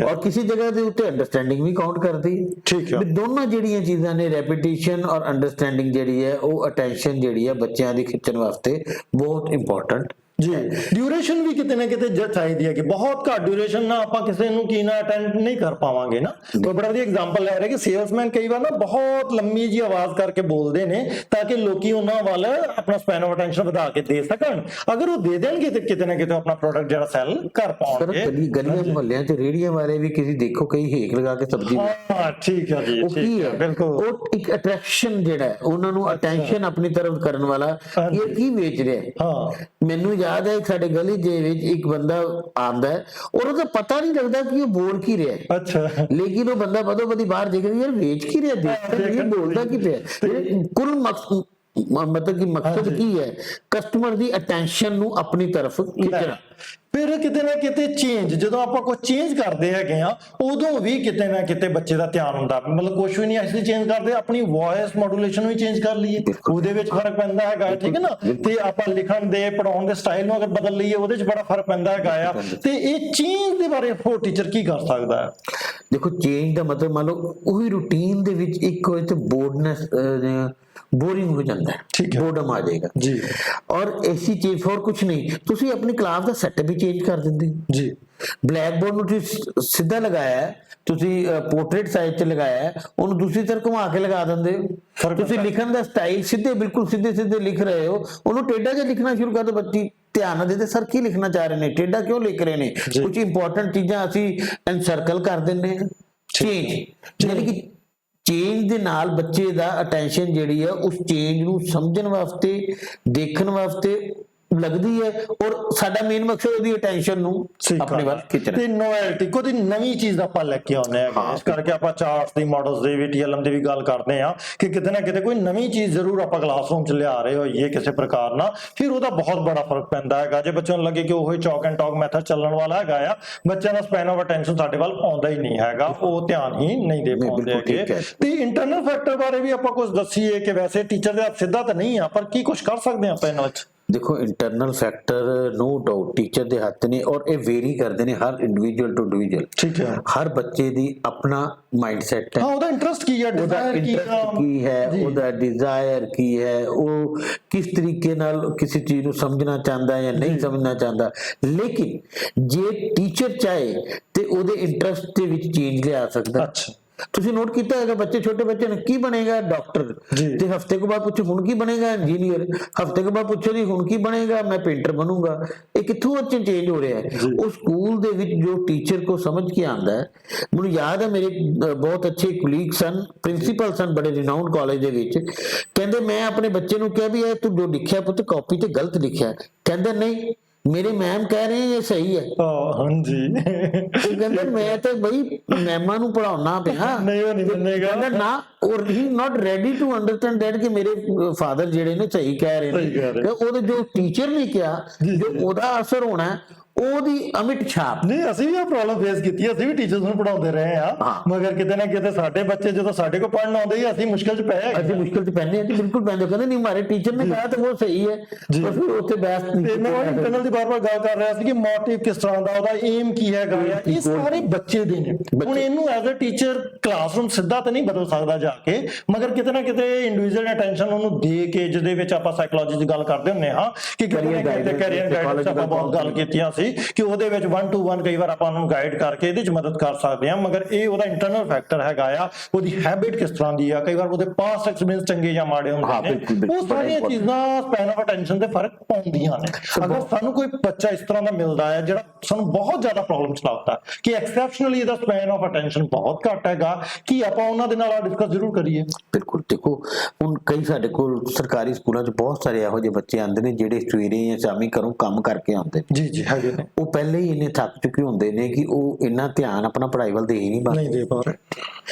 ਔਰ ਕਿਸੇ ਜਗ੍ਹਾ ਦੇ ਉੱਤੇ ਅੰਡਰਸਟੈਂਡਿੰਗ ਵੀ ਕਾਊਂਟ ਕਰਦੀ ਹੈ। ਠੀਕ ਹੈ, ਦੋਨੋਂ ਜਿਹੜੀਆਂ ਚੀਜ਼ਾਂ ਨੇ, ਰੈਪੀਟੀਸ਼ਨ ਔਰ ਅੰਡਰਸਟੈਂਡਿੰਗ ਜਿਹੜੀ ਹੈ, ਉਹ ਅਟੈਂਸ਼ਨ ਜਿਹੜੀ ਹੈ ਬੱਚਿਆਂ ਦੀ ਖਿੱਚਣ ਵਾਸਤੇ ਬਹੁਤ ਇੰਪੋਰਟੈਂਟ ਜੀ। ਡਿਊਰੇਸ਼ਨ ਵੀ ਕਿਤੇ ਨਾ ਕਿਤੇ ਚਾਹੀਦੀ ਹੈ ਕਿ ਬਹੁਤ ਘੱਟ ਡਿਊਰੇਸ਼ਨ ਨਾਲ ਆਪਾਂ ਕਿਸੇ ਨੂੰ ਕੀ ਨਾ ਅਟੈਂਡ ਨਹੀਂ ਕਰ ਪਾਵਾਂਗੇ ਨਾ। ਕੋਈ ਬੜਾ ਵਧੀਆ ਐਗਜ਼ਾਮਪਲ ਲੈ ਰਿਹਾ ਕਿ ਸੇਲਸਮੈਨ ਕਈ ਵਾਰ ਨਾ ਬਹੁਤ ਲੰਮੀ ਜੀ ਆਵਾਜ਼ ਕਰਕੇ ਬੋਲਦੇ ਨੇ ਤਾਂ ਕਿ ਲੋਕੀ ਉਹਨਾਂ ਵੱਲ ਆਪਣਾ ਸਪੈਨ ਆਫ ਅਟੈਂਸ਼ਨ ਵਧਾ ਕੇ ਦੇ ਸਕਣ। ਅਗਰ ਉਹ ਦੇ ਦੇਣਗੇ ਤੇ ਕਿਤੇ ਨਾ ਕਿਤੇ ਆਪਣਾ ਪ੍ਰੋਡਕਟ ਜਿਹੜਾ ਸੈਲ ਕਰ ਪਾਉਣਗੇ। ਗਲੀਆਂ ਮੁਹੱਲਿਆਂ ਚ ਰੇੜੀਆਂ ਵਾਲੇ ਵੀ ਕਿਸੇ ਦੇਖੋ ਕਈ ਹੇਕ ਲਗਾ ਕੇ ਸਬਜ਼ੀ, ਹਾਂ ਠੀਕ ਹੈ ਜੀ, ਠੀਕ ਹੈ, ਬਿਲਕੁਲ। ਉਹ ਇੱਕ ਅਟਰੈਕਸ਼ਨ ਜਿਹੜਾ ਉਹਨਾਂ ਨੂੰ ਅਟੈਂਸ਼ਨ ਆਪਣੀ ਤਰਫ ਕਰਨ ਵਾਲਾ, ਇਹ ਕੀ ਵੇਚ ਰਿਹਾ। ਹਾਂ, ਮੈਨੂੰ ਯਾਦ ਹੈ ਸਾਡੇ ਗਲੀ ਦੇ ਵਿੱਚ ਇੱਕ ਬੰਦਾ ਆਉਂਦਾ ਹੈ, ਉਹਨੂੰ ਤਾਂ ਪਤਾ ਨਹੀਂ ਲੱਗਦਾ ਕਿ ਉਹ ਬੋਲ ਕੀ ਰਿਹਾ ਹੈ। ਅੱਛਾ, ਲੇਕਿਨ ਉਹ ਬੰਦਾ ਬਦੋ ਬਦੀ ਬਾਹਰ ਦੇਖਦਾ ਯਾਰ ਵੇਚ ਕੀ ਰਿਹਾ, ਦੇਖਦਾ ਇਹ ਬੋਲਦਾ ਕੀ ਪਿਆ। ਕੁੱਲ ਮਤਲਬ ਕਿ ਮਕਸਦ ਕੀ ਹੈ, ਕਸਟਮਰ ਦੀ ਅਟੈਂਸ਼ਨ ਨੂੰ ਆਪਣੀ ਤਰਫ ਖਿੱਚਣਾ। ਫਿਰ ਕਿਤੇ ਨਾ ਕਿਤੇ ਚੇਂਜ, ਜਦੋਂ ਆਪਾਂ ਕੋਈ ਚੇਂਜ ਕਰਦੇ ਹੈਗੇ ਆ ਉਦੋਂ ਵੀ ਕਿਤੇ ਨਾ ਕਿਤੇ ਬੱਚੇ ਦਾ ਧਿਆਨ ਹੁੰਦਾ, ਮਤਲਬ ਕੁਝ ਵੀ ਨਹੀਂ ਅਸੀਂ ਚੇਂਜ ਕਰਦੇ, ਆਪਣੀ ਵੌਇਸ ਮੋਡੂਲੇਸ਼ਨ ਵੀ ਚੇਂਜ ਕਰ ਲਈਏ ਉਹਦੇ ਵਿੱਚ ਫਰਕ ਪੈਂਦਾ ਹੈਗਾ, ਠੀਕ ਹੈ ਨਾ। ਤੇ ਆਪਾਂ ਲਿਖਣ ਦੇ ਪੜਾਉਣ ਦੇ ਸਟਾਈਲ ਨੂੰ ਅਗਰ ਬਦਲ ਲਈਏ ਉਹਦੇ 'ਚ ਬੜਾ ਫਰਕ ਪੈਂਦਾ ਹੈਗਾ ਆ। ਤੇ ਇਹ ਚੇਂਜ ਦੇ ਬਾਰੇ ਹੋਰ ਟੀਚਰ ਕੀ ਕਰ ਸਕਦਾ ਹੈ? ਦੇਖੋ ਚੇਂਜ ਦਾ ਮਤਲਬ ਮੰਨ ਲਓ ਉਹੀ ਰੂਟੀਨ ਦੇ ਵਿੱਚ ਇੱਕ ਹੋਏ ਤੇ ਬੋਰਡਨੈਸ, बोरिंग हो जाता है, बोर्डम आ जाएगा जी। और ऐसी चीज और कुछ नहीं, ਤੁਸੀਂ ਆਪਣੀ ਕਲਾਸ ਦਾ ਸੈਟਅਪ ਵੀ ਚੇਂਜ ਕਰ ਦਿੰਦੇ ਹੋ ਜੀ। ਬਲੈਕ ਬੋਰਡ ਨੂੰ ਤੁਸੀਂ ਸਿੱਧਾ ਲਗਾਇਆ ਹੈ, ਤੁਸੀਂ ਪੋਰਟਰੇਟ ਸਾਈਜ਼ ਤੇ ਲਗਾਇਆ ਹੈ, ਉਹਨੂੰ ਦੂਸਰੀ ਤਰਫ ਘੁਮਾ ਕੇ ਲਗਾ ਦਿੰਦੇ ਹੋ। ਤੁਸੀਂ ਲਿਖਣ ਦਾ ਸਟਾਈਲ ਸਿੱਧੇ ਬਿਲਕੁਲ ਸਿੱਧੇ ਸਿੱਧੇ ਲਿਖ ਰਹੇ ਹੋ, ਉਹਨੂੰ ਟੇਢਾ ਜਿਹਾ ਲਿਖਣਾ ਸ਼ੁਰੂ ਕਰ ਦੋ। ਬੱਚੀ ਧਿਆਨ ਨਾਲ ਦੇ ਸਰ ਕੀ ਲਿਖਣਾ ਚਾਹ ਰਹੇ ਨੇ, ਟੇਢਾ ਕਿਉਂ ਲਿਖ ਰਹੇ ਨੇ, ਕੁਝ ਇੰਪੋਰਟੈਂਟ ਚੀਜ਼ਾਂ ਅਸੀਂ ਐਨਸਰਕਲ ਕਰ ਦਿੰਦੇ ਹਾਂ। ਚੇਂਜ ਯਾਨੀ ਕਿ ਚੇਂਜ ਦੇ ਨਾਲ ਬੱਚੇ ਦਾ ਅਟੈਂਸ਼ਨ ਜਿਹੜੀ ਹੈ ਉਸ ਚੇਂਜ ਨੂੰ ਸਮਝਣ ਵਾਸਤੇ, ਦੇਖਣ ਵਾਸਤੇ ਲੱਗਦੀ ਹੈ, ਔਰ ਸਾਡਾ ਮੇਨ ਮਕਸਦ ਉਹਦੀ ਅਟੈਂਸ਼ਨ ਨੂੰ ਆਪਣੇ ਵੱਲ ਖਿੱਚਣਾ ਤੇ ਨੋਵੈਲਟੀ, ਕੋਈ ਨਵੀਂ ਚੀਜ਼ ਆਪਾਂ ਲੈ ਕੇ ਆਉਂਦੇ ਆ। ਇਸ ਕਰਕੇ ਆਪਾਂ ਚਾਰਟਸ ਦੀ, ਮਾਡਲਸ ਦੇ ਵੀ, TLM ਦੀ ਵੀ ਗੱਲ ਕਰਦੇ ਆ ਕਿ ਕਿਤੇ ਨਾ ਕਿਤੇ ਕੋਈ ਨਵੀਂ ਚੀਜ਼ ਜ਼ਰੂਰ ਆਪਾਂ ਕਲਾਸਰੂਮ 'ਚ ਲਿਆ ਰਹੇ ਹੋਈਏ ਕਿਸੇ ਪ੍ਰਕਾਰ ਨਾਲ, ਫਿਰ ਉਹਦਾ ਬਹੁਤ ਬੜਾ ਫਰਕ ਪੈਂਦਾ ਹੈਗਾ। ਜੇ ਬੱਚਿਆਂ ਨੂੰ ਲੱਗੇ ਕਿ ਉਹ ਚੌਕ ਐਂਡ ਟਾਕ ਮੈਥਡ ਚੱਲਣ ਵਾਲਾ ਹੈਗਾ ਆ, ਬੱਚਿਆਂ ਦਾ ਸਪੈਨ ਆਫ ਅਟੈਂਸ਼ਨ ਸਾਡੇ ਵੱਲ ਆਉਂਦਾ ਹੀ ਨਹੀਂ ਹੈਗਾ, ਉਹ ਧਿਆਨ ਹੀ ਨਹੀਂ ਦੇ ਪਾਉਂਦੇ ਹੈਗੇ। ਤੇ ਇੰਟਰਨਲ ਫੈਕਟਰ ਬਾਰੇ ਵੀ ਆਪਾਂ ਕੁਝ ਦੱਸੀਏ ਕਿ ਵੈਸੇ ਟੀਚਰ ਦੇ ਹੱਥ ਸਿੱਧਾ ਤਾਂ ਨਹੀਂ ਆ, ਪਰ ਕੀ ਕੁਝ ਕਰ ਸਕਦੇ ਆ ਆਪਾਂ ਇਹਨਾਂ ਵਿੱਚ? देखो internal factor no doubt teacher ਦੇ ਹੱਥ ਨੇ, ਔਰ ਇਹ ਵੇਰੀ ਕਰਦੇ ਨੇ ਹਰ ਇੰਡੀਵਿਜੂਅਲ ਟੂ ਇੰਡੀਵਿਜੂਅਲ। ਠੀਕ ਹੈ, ਹਰ ਬੱਚੇ ਦੀ ਆਪਣਾ ਮਾਈਂਡਸੈਟ ਹੈ, ਹਾਂ ਉਹਦਾ ਇੰਟਰਸਟ ਕੀ ਹੈ, ਡਿਜ਼ਾਇਰ ਕੀ ਹੈ, ਉਹਦਾ ਡਿਜ਼ਾਇਰ ਕੀ ਹੈ, ਉਹ ਕਿਸ ਤਰੀਕੇ ਨਾਲ ਕਿਸੇ ਚੀਜ਼ ਨੂੰ ਸਮਝਣਾ ਚਾਹੁੰਦਾ ਹੈ ਜਾਂ ਨਹੀਂ ਸਮਝਣਾ ਚਾਹੁੰਦਾ। ਲੇਕਿਨ ਜੇ ਟੀਚਰ ਚਾਹੇ ਤੇ ਉਹਦੇ ਇੰਟਰਸਟ ਦੇ ਵਿੱਚ ਚੇਂਜ ਲਿਆ ਸਕਦਾ। ਅੱਛਾ, ਤੁਸੀਂ ਨੋਟ ਕੀਤਾ ਹੈਗਾ ਬੱਚੇ, ਛੋਟੇ ਬੱਚੇ ਨੇ ਕੀ ਬਣੇਗਾ ਡਾਕਟਰ, ਤੇ ਹਫਤੇ ਕੇ ਬਾਅਦ ਪੁੱਛੋ ਹੁਣ ਕੀ ਬਣੇਗਾ ਇੰਜੀਨੀਅਰ, ਹਫਤੇ ਕੇ ਬਾਅਦ ਪੁੱਛੋ ਜੀ ਹੁਣ ਕੀ ਬਣੇਗਾ ਮੈਂ ਪੇਂਟਰ ਬਣੂੰਗਾ। ਇਹ ਕਿੱਥੋਂ ਬੱਚੇ ਚੇਂਜ ਹੋ ਰਿਹਾ ਹੈ? ਉਹ ਸਕੂਲ ਦੇ ਵਿੱਚ ਜੋ ਟੀਚਰ ਕੋ ਸਮਝ ਕੇ ਆਂਦਾ ਹੈ। ਮੈਨੂੰ ਯਾਦ ਹੈ ਮੇਰੇ ਬਹੁਤ ਅੱਛੇ ਕੁਲੀਗ ਸਨ, ਪ੍ਰਿੰਸੀਪਲ ਸਨ ਬੜੇ ਰਿਨਾਊਂਡ ਕਾਲਜ ਦੇ ਵਿੱਚ, ਕਹਿੰਦੇ ਮੈਂ ਆਪਣੇ ਬੱਚੇ ਨੂੰ ਕਿਹਾ ਵੀ ਇਹ ਤੂੰ ਜੋ ਲਿਖਿਆ ਪੁੱਤ ਕਾਪੀ ਤੇ ਗਲਤ ਲਿਖਿਆ, ਕਹਿੰਦਾ ਨਹੀਂ मेरे मैम कह रहे हैं ये सही है। हाँ जी, कहते मैं तो भाई मैमा नु पढ़ाना पिया, नहीं वो नहीं बनेगा ना, और he not ready to understand that कि मेरे फादर जेड़े ने सही कह रहे हैं। ओदे जो टीचर ने किया जो ओदा असर होना है ਉਹਦੀ ਅਮਿਟ ਛਾਪ। ਨਹੀਂ ਅਸੀਂ ਵੀ ਇਹ ਪ੍ਰੋਬਲਮ ਫੇਸ ਕੀਤੀ ਹੈ, ਅਸੀਂ ਵੀ ਟੀਚਰਸ ਨੂੰ ਪੜਾਉਂਦੇ ਰਹੇ ਆ, ਮਗਰ ਕਿਤੇ ਨਾ ਕਿਤੇ ਸਾਡੇ ਬੱਚੇ ਜਦੋਂ ਸਾਡੇ ਕੋਲ ਪੜਨ ਆਉਂਦੇ ਹੀ ਅਸੀਂ ਮੁਸ਼ਕਲ 'ਚ ਪਏ, ਅਸੀਂ ਮੁਸ਼ਕਲ 'ਚ ਪੈਂਦੇ ਹਾਂ ਜੀ, ਬਿਲਕੁਲ ਪੈਂਦੇ। ਕਹਿੰਦੇ ਨਹੀਂ ਹਮਾਰੇ ਟੀਚਰ ਨੇ ਕਹਾ ਤਾਂ ਉਹ ਸਹੀ ਹੈ, ਪਰ ਫਿਰ ਉੱਥੇ ਬਹਿਸ ਨਹੀਂ। ਤੇ ਮੈਂ ਇੰਟਰਨਲ ਦੀ ਬਾਰ-ਬਾਰ ਗੱਲ ਕਰ ਰਿਹਾ ਸੀ ਕਿ ਮੋਟਿਵ ਕਿਸ ਤਰ੍ਹਾਂ ਦਾ, ਉਹਦਾ ਏਮ ਕੀ ਹੈਗਾ, ਇਹ ਸਾਰੇ ਬੱਚੇ ਦੇ ਨੇ। ਹੁਣ ਇਹਨੂੰ ਐਜ਼ ਅ ਟੀਚਰ ਕਲਾਸਰੂਮ ਸਿੱਧਾ ਤਾਂ ਨਹੀਂ ਬਦਲ ਸਕਦਾ ਜਾ ਕੇ, ਮਗਰ ਕਿਤੇ ਨਾ ਕਿਤੇ ਇੰਡੀਵਿਜੂਅਲ ਅਟੈਂਸ਼ਨ ਉਹਨੂੰ ਦੇ ਕੇ, ਜਿਹਦੇ ਵਿੱਚ ਆਪਾਂ ਸਾਈਕੋਲੋਜੀ ਦੀ ਗੱਲ ਕਰਦੇ ਹੁੰਦੇ ਹਾਂ ਕਿ ਕੈਰੀਅਰ ਗਾਈਡੈਂਸ ਆਪਾਂ ਬਹੁਤ ਗੱਲ ਕੀਤੀਆਂ ਸੀ ਕਿ ਉਹਦੇ ਵਿੱਚ 1 to 1 ਕਈ ਵਾਰ ਆਪਾਂ ਉਹਨੂੰ ਗਾਈਡ ਕਰਕੇ ਇਹਦੇ ਚ ਮਦਦ ਕਰ ਸਕਦੇ ਹਾਂ। ਮਗਰ ਇਹ ਉਹਦਾ ਇੰਟਰਨਲ ਫੈਕਟਰ ਹੈਗਾ ਆ, ਉਹਦੀ ਹੈਬਿਟ ਕਿਸ ਤਰ੍ਹਾਂ ਦੀ ਆ, ਕਈ ਵਾਰ ਉਹਦੇ ਪਾਸਟ ਐਕਸਪੀਰੀਅੰਸ ਚੰਗੇ ਜਾਂ ਮਾੜੇ ਹੁੰਦੇ ਨੇ, ਉਹ ਸਾਰੀਆਂ ਚੀਜ਼ਾਂ ਸਪੈਨ ਆਫ ਅਟੈਂਸ਼ਨ ਤੇ ਫਰਕ ਪਾਉਂਦੀਆਂ ਨੇ। ਅਗਰ ਸਾਨੂੰ ਕੋਈ ਬੱਚਾ ਇਸ ਤਰ੍ਹਾਂ ਦਾ ਮਿਲਦਾ ਹੈ ਜਿਹੜਾ ਸਾਨੂੰ ਬਹੁਤ ਜ਼ਿਆਦਾ ਪ੍ਰੋਬਲਮ ਚਲਾਉਂਦਾ ਕਿ ਐਕਸੈਪਸ਼ਨਲੀ ਇਹਦਾ ਸਪੈਨ ਆਫ ਅਟੈਂਸ਼ਨ ਬਹੁਤ ਘੱਟ ਹੈਗਾ, ਕੀ ਆਪਾਂ ਉਹਨਾਂ ਦੇ ਨਾਲ ਡਿਸਕਸ ਜ਼ਰੂਰ ਕਰੀਏ? ਬਿਲਕੁਲ। ਦੇਖੋ ਹੁਣ ਕਈ ਸਾਡੇ ਕੋਲ ਸਰਕਾਰੀ ਸਕੂਲਾਂ 'ਚ ਬਹੁਤ ਸਾਰੇ ਇਹੋ ਜਿਹੇ ਬੱਚੇ ਆਉਂਦੇ ਨੇ ਜਿਹੜੇ ਸਵੇਰੇ ਜਾਂ ਸ਼ਾਮੀ ਘਰੋਂ ਕੰਮ ਕਰਕੇ ਆਉਂਦੇ ਨੇ। ਜੀ ਹੈਗੇ ਨੇ। ਉਹ ਪਹਿਲੇ ਹੀ ਇੰਨੇ ਥੱਕ ਚੁੱਕੇ ਹੁੰਦੇ ਨੇ ਕਿ ਉਹ ਇੰਨਾ ਧਿਆਨ ਆਪਣਾ ਪੜ੍ਹਾਈ ਵੱਲ ਦੇ ਹੀ ਨਹੀਂ ਦੇ ਪਾ ਰਹੇ।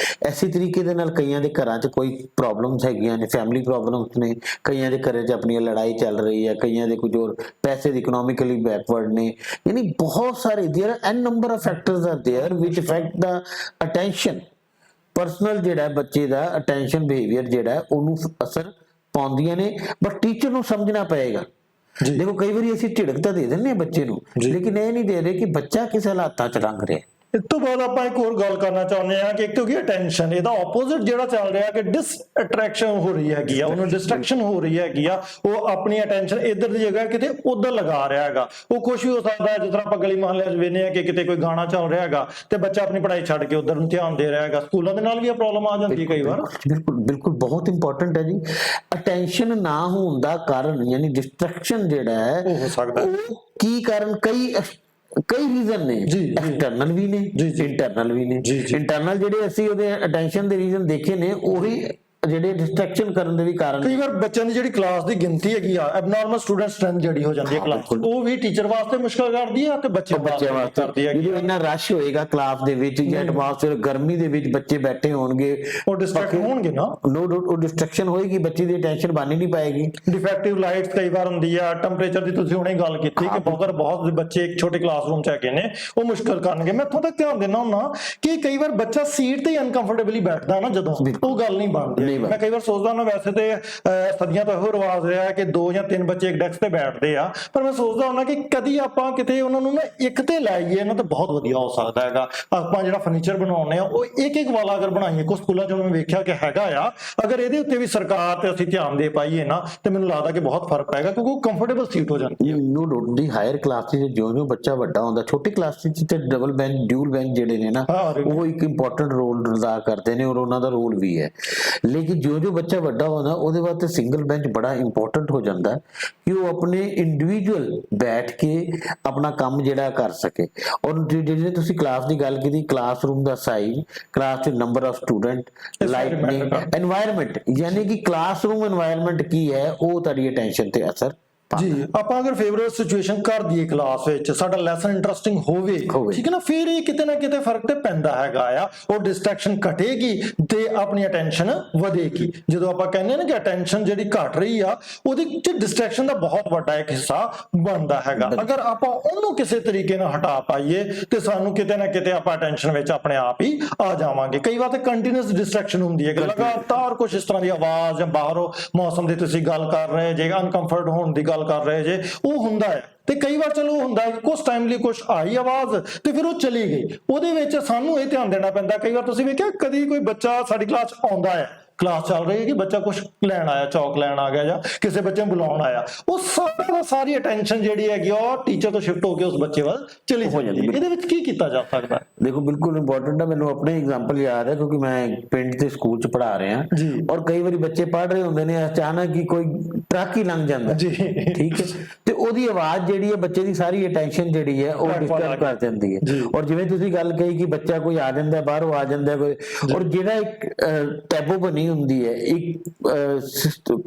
ਐਸੇ ਤਰੀਕੇ ਦੇ ਨਾਲ ਕਈਆਂ ਦੇ ਘਰਾਂ 'ਚ ਕੋਈ ਪ੍ਰੋਬਲਮਸ ਹੈਗੀਆਂ ਨੇ, ਫੈਮਿਲੀ ਪ੍ਰੋਬਲਮਸ ਨੇ, ਕਈਆਂ ਦੇ ਘਰਾਂ 'ਚ ਆਪਣੀ ਲੜਾਈ ਚੱਲ ਰਹੀ ਹੈ, ਕਈਆਂ ਦੇ ਕੁਝ ਹੋਰ ਪੈਸੇ ਦੀ ਇਕਨੋਮਿਕਲੀ ਬੈਕਵਰਡ ਨੇ, ਯਾਨੀ ਬਹੁਤ ਸਾਰੇ there are n number of factors are there which affect the attention। Personal ਜਿਹੜਾ ਬੱਚੇ ਦਾ ਅਟੈਂਸ਼ਨ ਬਿਹੇਵੀਅਰ ਜਿਹੜਾ ਉਹਨੂੰ ਅਸਰ ਪਾਉਂਦੀਆਂ ਨੇ, ਬਟ ਟੀਚਰ ਨੂੰ ਸਮਝਣਾ ਪਏਗਾ। ਦੇਖੋ ਕਈ ਵਾਰੀ ਅਸੀਂ ਝਿੜਕ ਤਾਂ ਦੇ ਦਿੰਦੇ ਹਾਂ ਬੱਚੇ ਨੂੰ, ਲੇਕਿਨ ਇਹ ਨਹੀਂ ਦੇ ਰਹੇ ਕਿ ਬੱਚਾ ਕਿਸ ਹਾਲਾਤਾਂ 'ਚ ਲੰਘ ਰਿਹਾ। ਇਸ ਤੋਂ ਬਾਅਦ ਆਪਾਂ ਇੱਕ ਹੋਰ ਗੱਲ ਕਰਨਾ ਚਾਹੁੰਦੇ ਹਾਂ ਕਿ ਕਿਉਂਕਿ ਅਟੈਂਸ਼ਨ ਇਹਦਾ ਆਪੋਜ਼ਿਟ ਜਿਹੜਾ ਚੱਲ ਰਿਹਾ ਕਿ ਡਿਸਅਟਰੈਕਸ਼ਨ ਹੋ ਰਹੀ ਹੈਗੀ ਆ, ਉਹਨੂੰ ਡਿਸਟਰੈਕਸ਼ਨ ਹੋ ਰਹੀ ਹੈਗੀ ਆ, ਉਹ ਆਪਣੀ ਅਟੈਂਸ਼ਨ ਇੱਧਰ ਦੀ ਜਗ੍ਹਾ ਕਿਤੇ ਉੱਧਰ ਲਗਾ ਰਿਹਾ ਹੈਗਾ। ਉਹ ਕੁਛ ਵੀ ਹੋ ਸਕਦਾ ਹੈ, ਜਿਸ ਤਰ੍ਹਾਂ ਆਪਾਂ ਗਲੀ ਮੁਹੱਲਿਆਂ 'ਚ ਵੇਖਦੇ ਹਾਂ ਕਿ ਕਿਤੇ ਕੋਈ ਗਾਣਾ ਚੱਲ ਰਿਹਾ ਹੈਗਾ ਤੇ ਬੱਚਾ ਆਪਣੀ ਪੜ੍ਹਾਈ ਛੱਡ ਕੇ ਉੱਧਰ ਨੂੰ ਧਿਆਨ ਦੇ ਰਿਹਾ ਹੈਗਾ। ਸਕੂਲਾਂ ਦੇ ਨਾਲ ਵੀ ਇਹ ਪ੍ਰੋਬਲਮ ਆ ਜਾਂਦੀ ਹੈ ਕਈ ਵਾਰ। ਬਿਲਕੁਲ ਬਿਲਕੁਲ, ਬਹੁਤ ਇੰਪੋਰਟੈਂਟ ਹੈ ਜੀ। ਅਟੈਂਸ਼ਨ ਨਾ ਹੋਣ ਦਾ ਕਾਰਨ ਯਾਨੀ ਡਿਸਟਰੈਕਸ਼ਨ ਜਿਹੜਾ ਹੈ ਉਹ ਹੋ ਸਕਦਾ, ਉਹ ਕੀ ਕਾਰਨ ਕਈ ਰੀਜ਼ਨ ਨੇ, ਐਕਸਟਰਨਲ ਵੀ ਨੇ, ਇੰਟਰਨਲ ਵੀ ਨੇ। ਇੰਟਰਨਲ ਜਿਹੜੇ ਅਸੀਂ ਉਹਦੇ ਅਟੈਂਸ਼ਨ ਦੇ ਰੀਜ਼ਨ ਦੇਖੇ ਨੇ ਉਹੀ ਜਿਹੜੇ ਡਿਸਟਰੈਕਸ਼ਨ ਕਰਨ ਦੇ ਵੀ ਕਾਰਨ ਕਈ ਵਾਰ ਬੱਚਿਆਂ ਦੀ ਜਿਹੜੀ ਕਲਾਸ ਦੀ ਗਿਣਤੀ ਹੈਗੀ ਆ ਐਬਨੋਰਮਲ ਸਟੂਡੈਂਟ ਸਟਰੈਂਥ ਜਿਹੜੀ ਹੋ ਜਾਂਦੀ ਹੈ ਕਲਾਸ, ਉਹ ਵੀ ਟੀਚਰ ਵਾਸਤੇ ਮੁਸ਼ਕਲ ਕਰਦੀ ਆ ਤੇ ਬੱਚਿਆਂ ਵਾਸਤੇ ਕਰਦੀ ਹੈ। ਜਦੋਂ ਇੰਨਾ ਰਸ਼ ਹੋਏਗਾ ਕਲਾਸ ਦੇ ਵਿੱਚ ਜਾਂ ਐਟਮੋਸਫੇਅਰ ਗਰਮੀ ਦੇ ਵਿੱਚ ਬੱਚੇ ਬੈਠੇ ਹੋਣਗੇ, ਉਹ ਡਿਸਟਰੈਕਟ ਹੋਣਗੇ ਨਾ, ਉਹ ਡਿਸਟਰੈਕਸ਼ਨ ਹੋਏਗੀ, ਬੱਚੇ ਦੀ ਅਟੈਂਸ਼ਨ ਬਣ ਹੀ ਨਹੀਂ ਪਾਏਗੀ। ਡਿਫੈਕਟਿਵ ਲਾਈਟਸ ਕਈ ਵਾਰ ਹੁੰਦੀ ਆ, ਟੈਂਪਰੇਚਰ ਦੀ ਤੁਸੀਂ ਹੁਣੇ ਗੱਲ ਕੀਤੀ ਕਿ ਬਹੁਤ ਬੱਚੇ ਇੱਕ ਛੋਟੇ ਕਲਾਸਰੂਮ ਚ ਹੈਗੇ ਨੇ, ਉਹ ਮੁਸ਼ਕਲ ਕਰਨਗੇ। ਮੈਂ ਇੱਥੋਂ ਤੱਕ ਧਿਆਨ ਦੇਣਾ ਹੁੰਦਾ ਕਿ ਕਈ ਵਾਰ ਬੱਚਾ ਸੀਟ ਤੇ ਅਨਕੰਫਰਟੇਬਲੀ ਬੈਠਦਾ ਨਾ, ਜਦੋਂ ਉਹ ਗੱਲ ਨਹੀਂ ਬਣਦੀ। ਮੈਂ ਕਈ ਵਾਰ ਸੋਚਦਾ ਹੁੰਦਾ ਵੈਸੇ ਤੇ ਸਦੀਆਂ ਤੋਂ ਇਹੋ ਰਿਵਾਜ ਰਿਹਾ ਹੈ ਕਿ 2 ਜਾਂ 3 ਬੱਚੇ ਇੱਕ ਡੈਸਕ ਤੇ ਬੈਠਦੇ ਆ, ਪਰ ਮੈਂ ਸੋਚਦਾ ਹੁੰਦਾ ਕਿ ਕਦੀ ਆਪਾਂ ਕਿਤੇ ਉਹਨਾਂ ਨੂੰ ਨਾ ਇੱਕ ਤੇ ਲਾਈਏ ਨਾ ਤਾਂ ਬਹੁਤ ਵਧੀਆ ਹੋ ਸਕਦਾ ਹੈਗਾ। ਆਪਾਂ ਜਿਹੜਾ ਫਰਨੀਚਰ ਬਣਾਉਂਦੇ ਆ ਉਹ ਇੱਕ ਵਾਲਾ ਅਗਰ ਬਣਾਈਏ, ਕੁਝ ਸਕੂਲਾਂ ਚ ਮੈਂ ਵੇਖਿਆ ਕਿ ਹੈਗਾ ਆ, ਅਗਰ ਇਹਦੇ ਉੱਤੇ ਵੀ ਸਰਕਾਰ ਤੇ ਅਸੀਂ ਧਿਆਨ ਦੇ ਪਾਈਏ ਨਾ ਤੇ ਮੈਨੂੰ ਲੱਗਦਾ ਕਿ ਬਹੁਤ ਫਰਕ ਪਏਗਾ, ਕਿਉਂਕਿ ਉਹ ਕੰਫਰਟੇਬਲ ਸੀਟ ਹੋ ਜਾਂਦੀ ਹੈ। ਨੋ ਡਾਊਟ ਦੀ ਹਾਇਰ ਕਲਾਸ ਚ ਜਿਉਂ ਬੱਚਾ ਵੱਡਾ ਹੁੰਦਾ, ਛੋਟੀ ਕਲਾਸ ਚ ਤੇ ਡਬਲ ਬੈਂਚ ਡਿਊਲ ਬੈਂਚ ਜਿਹੜੇ ਨੇ ਨਾ, ਉਹ ਇੱਕ ਇੰਪੋਰਟੈਂਟ ਰੋਲ ਅਦਾ ਕਰਦੇ ਨੇ ਔਰ ਉਹਨਾਂ ਦਾ ਰੋਲ ਵੀ ਹੈ। ਲੇਕਿਨ ਜਿਉਂ ਵੱਚਾ ਵੱਡਾ ਹੁੰਦਾ ਉਹਦੇ ਵਾਸਤੇ ਸਿੰਗਲ ਬੈਂਚ ਬੜਾ ਇੰਪੋਰਟੈਂਟ ਹੋ ਜਾਂਦਾ ਕਿ ਉਹ ਆਪਣੇ ਇੰਡੀਵਿਜੂਅਲ ਬੈਠ ਕੇ ਆਪਣਾ ਕੰਮ ਜਿਹੜਾ ਕਰ ਸਕੇ। ਔਰ ਜਿਹੜੇ ਤੁਸੀਂ ਕਲਾਸ ਦੀ ਗੱਲ ਕੀਤੀ, ਕਲਾਸਰੂਮ ਦਾ ਸਾਈਜ਼, ਕਲਾਸ ਚ number of student, lightning, environment, ਯਾਨੀ ਕਿ ਕਲਾਸਰੂਮ ਐਨਵਾਇਰਨਮੈਂਟ ਕੀ ਹੈ ਉਹ ਤੁਹਾਡੀ ਅਟੈਂਸ਼ਨ ਤੇ ਅਸਰ ਜੀ। ਆਪਾਂ ਅਗਰ ਫੇਵਰੇਟ ਸਿਚੁਏਸ਼ਨ ਕਰ ਦਈਏ ਕਲਾਸ ਵਿੱਚ, ਸਾਡਾ ਲੈਸਨ ਇੰਟਰਸਟਿੰਗ ਹੋਵੇ, ਠੀਕ ਹੈ ਨਾ, ਫਿਰ ਇਹ ਕਿਤੇ ਨਾ ਕਿਤੇ ਫਰਕ ਤੇ ਪੈਂਦਾ ਹੈਗਾ ਆ। ਉਹ ਡਿਸਟਰੈਕਸ਼ਨ ਘਟੇਗੀ ਤੇ ਆਪਣੀ ਅਟੈਂਸ਼ਨ ਵਧੇਗੀ। ਜਦੋਂ ਆਪਾਂ ਕਹਿੰਦੇ ਨਾ ਕਿ ਅਟੈਂਸ਼ਨ ਜਿਹੜੀ ਘਟ ਰਹੀ ਆ, ਉਹਦੇ ਚ ਡਿਸਟਰੈਕਸ਼ਨ ਦਾ ਬਹੁਤ ਵੱਡਾ ਇੱਕ ਹਿੱਸਾ ਬਣਦਾ ਹੈਗਾ। ਅਗਰ ਆਪਾਂ ਉਹਨੂੰ ਕਿਸੇ ਤਰੀਕੇ ਨਾਲ ਹਟਾ ਪਾਈਏ ਤੇ ਸਾਨੂੰ ਕਿਤੇ ਨਾ ਕਿਤੇ ਆਪਾਂ ਅਟੈਂਸ਼ਨ ਵਿੱਚ ਆਪਣੇ ਆਪ ਹੀ ਆ ਜਾਵਾਂਗੇ। ਕਈ ਵਾਰ ਤੇ ਕੰਟੀਨਿਊਸ ਡਿਸਟਰੈਕਸ਼ਨ ਹੁੰਦੀ ਹੈ ਕਿ ਲਗਾਤਾਰ ਕੁਝ ਇਸ ਤਰ੍ਹਾਂ ਦੀ ਆਵਾਜ਼ ਜਾਂ ਬਾਹਰੋਂ ਮੌਸਮ ਦੀ ਤੁਸੀਂ ਗੱਲ ਕਰ ਰਹੇ ਜੇ, ਅਨਕੰਫਰਟ ਹੋਣ ਦੀ ਗੱਲ ਕਰ ਰਹੇ ਜੇ, ਉਹ ਹੁੰਦਾ ਹੈ। ਤੇ ਕਈ ਵਾਰ ਚਲੋ ਹੁੰਦਾ ਹੈ ਕਿ ਕੁਝ ਟਾਈਮ ਲਈ ਕੁਝ ਆਈ ਆਵਾਜ਼ ਤੇ ਫਿਰ ਉਹ ਚਲੀ ਗਈ, ਉਹਦੇ ਵਿੱਚ ਸਾਨੂੰ ਇਹ ਧਿਆਨ ਦੇਣਾ ਪੈਂਦਾ। ਕਈ ਵਾਰ ਤੁਸੀਂ ਵੇਖਿਆ ਕਦੀ ਕੋਈ ਬੱਚਾ ਸਾਡੀ ਕਲਾਸ 'ਚ ਆਉਂਦਾ ਹੈ, ਕਲਾਸ ਚੱਲ ਰਹੀ ਹੈ ਕਿ ਬੱਚਾ ਕੁਝ ਲੈਣ ਆਇਆ, ਚੌਕ ਲੈਣ ਆ ਗਿਆ ਜਾਂ ਕਿਸੇ ਬੱਚੇ ਨੂੰ ਬੁਲਾਉਣ ਆਇਆ, ਉਹ ਸਾਰੀ ਅਟੈਂਸ਼ਨ ਜਿਹੜੀ ਹੈਗੀ ਉਹ ਟੀਚਰ ਤੋਂ ਸ਼ਿਫਟ ਹੋ ਕੇ ਉਸ ਬੱਚੇ ਵੱਲ ਚਲੀ ਜਾਂਦੀ ਹੈ। ਇਹਦੇ ਵਿੱਚ ਕੀ ਕੀਤਾ ਜਾ ਸਕਦਾ? ਦੇਖੋ ਬਿਲਕੁਲ ਇੰਪੋਰਟੈਂਟ ਹੈ। ਮੈਨੂੰ ਆਪਣੇ ਐਗਜ਼ਾਮਪਲ ਯਾਦ ਹੈ ਕਿਉਂਕਿ ਮੈਂ ਪਿੰਡ ਦੇ ਸਕੂਲ 'ਚ ਪੜ੍ਹਾ ਰਿਹਾ ਔਰ ਕਈ ਵਾਰੀ ਬੱਚੇ ਪੜ੍ਹ ਰਹੇ ਹੁੰਦੇ ਨੇ, ਅਚਾਨਕ ਹੀ ਕੋਈ ਟਰੱਕ ਹੀ ਲੰਘ ਜਾਂਦਾ, ਠੀਕ ਹੈ, ਤੇ ਉਹਦੀ ਆਵਾਜ਼ ਜਿਹੜੀ ਹੈ ਬੱਚੇ ਦੀ ਸਾਰੀ ਅਟੈਂਸ਼ਨ ਜਿਹੜੀ ਹੈ ਉਹ ਡਿਸਟਰਬ ਕਰ ਦਿੰਦੀ ਹੈ। ਔਰ ਜਿਵੇਂ ਤੁਸੀਂ ਗੱਲ ਕਹੀ ਕਿ ਬੱਚਾ ਕੋਈ ਆ ਜਾਂਦਾ, ਬਾਹਰੋਂ ਆ ਜਾਂਦਾ ਕੋਈ, ਔਰ ਜਿਹੜਾ ਇੱਕ ਟੈਬੂ ਬਣੀ ਹੁੰਦੀ ਹੈ, ਇੱਕ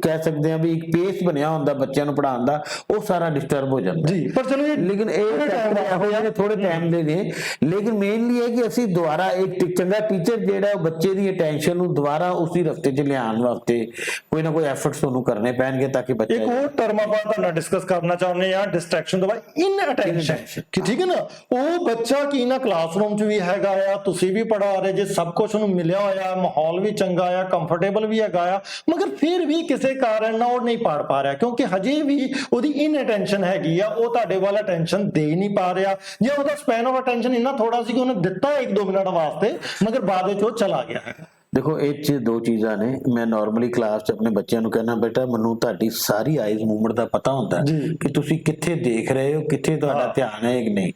ਕਹਿ ਸਕਦੇ ਹਾਂ ਵੀ ਇੱਕ ਪੇਸ ਬਣਿਆ ਹੁੰਦਾ ਬੱਚਿਆਂ ਨੂੰ ਪੜ੍ਹਾਉਣ ਦਾ, ਉਹ ਸਾਰਾ ਡਿਸਟਰਬ ਹੋ ਜਾਂਦਾ ਜੀ। ਪਰ ਚਲੋ ਲੇਕਿਨ ਇਹ ਹੋ ਜਾਂਦੇ ਥੋੜੇ ਟਾਈਮ ਦੇ ਨੇ, ਲੇਕਿਨ ਮੇਨਲੀ ਹੈ ਕਿ ਅਸੀਂ ਦੁਬਾਰਾ ਇੱਕ ਚੰਗਾ ਟੀਚਰ ਜਿਹੜਾ ਬੱਚੇ ਦੀ ਅਟੈਂਸ਼ਨ ਨੂੰ ਦੁਬਾਰਾ ਉਸੇ ਰਸਤੇ 'ਚ ਲਿਆਉਣ ਵਾਸਤੇ ਕੋਈ ਨਾ ਕੋਈ ਐਫਰਟਸ ਤੁਹਾਨੂੰ ਕਰਨੇ ਪੈਣਗੇ ਤਾਂ ਕਿ ਬੱਚਾ। ਇੱਕ ਹੋਰ ਟਰਮ ਆਪਾਂ ਤੁਹਾਡਾ ਡਿਸਕਸ ਕਰਨਾ ਚਾਹੁੰਦੇ ਆ, ਡਿਸਟਰੈਕਸ਼ਨ ਤੋਂ ਬਾਅਦ ਇਨਅਟੈਂਸ਼ਨ, ਠੀਕ ਹੈ ਨਾ। ਉਹ ਬੱਚਾ ਕੀ ਨਾ ਕਲਾਸਰੂਮ 'ਚ ਵੀ ਹੈਗਾ ਆ, ਤੁਸੀਂ ਵੀ ਪੜ੍ਹਾ ਰਹੇ ਜੇ, ਸਭ ਕੁਝ ਉਹਨੂੰ ਮਿਲਿਆ ਹੋਇਆ, ਮਾਹੌਲ ਵੀ ਚੰਗਾ ਆ, ਕੰਫਰਟੇਬਲ ਵੀ ਹੈਗਾ ਆ, ਮਗਰ ਫਿਰ ਵੀ ਕਿਸੇ ਕਾਰਨ ਨਾਲ ਉਹ ਨਹੀਂ ਪੜ ਪਾ ਰਿਹਾ ਕਿਉਂਕਿ ਹਜੇ ਵੀ ਉਹਦੀ ਇਨਅਟੈਂਸ਼ਨ ਹੈਗੀ ਆ, ਉਹ ਤੁਹਾਡੇ ਵੱਲ ਅਟੈਂਸ਼ਨ ਦੇ ਨਹੀਂ ਪਾ ਰਿਹਾ, ਜਾਂ ਉਹਦਾ ਸਪੈਨ ਆਫ ਅਟੈਂਸ਼ਨ ਇੰਨਾ ਥੋੜਾ ਸੀ ਕਿ ਉਹਨੇ ਦਿੱਤਾ 1-2 ਮਿੰਟ ਵਾਸਤੇ, ਮਗਰ ਬਾਅਦ ਵਿੱਚ ਉਹ ਚਲਾ ਗਿਆ ਹੈ। ਦੇਖੋ ਇਹ 'ਚ ਦੋ ਚੀਜ਼ਾਂ ਨੇ। ਮੈਂ ਨਾਰਮਲੀ ਕਲਾਸ 'ਚ ਆਪਣੇ ਬੱਚਿਆਂ ਨੂੰ ਕਹਿਣਾ, ਬੇਟਾ ਮੈਨੂੰ ਤੁਹਾਡੀ ਸਾਰੀ ਆਈਜ਼ ਮੂਵਮੈਂਟ ਦਾ ਪਤਾ ਹੁੰਦਾ ਕਿ ਤੁਸੀਂ ਕਿੱਥੇ ਦੇਖ ਰਹੇ ਹੋ, ਕਿੱਥੇ ਤੁਹਾਡਾ ਧਿਆਨ ਹੈ ਕਿ ਨਹੀਂ।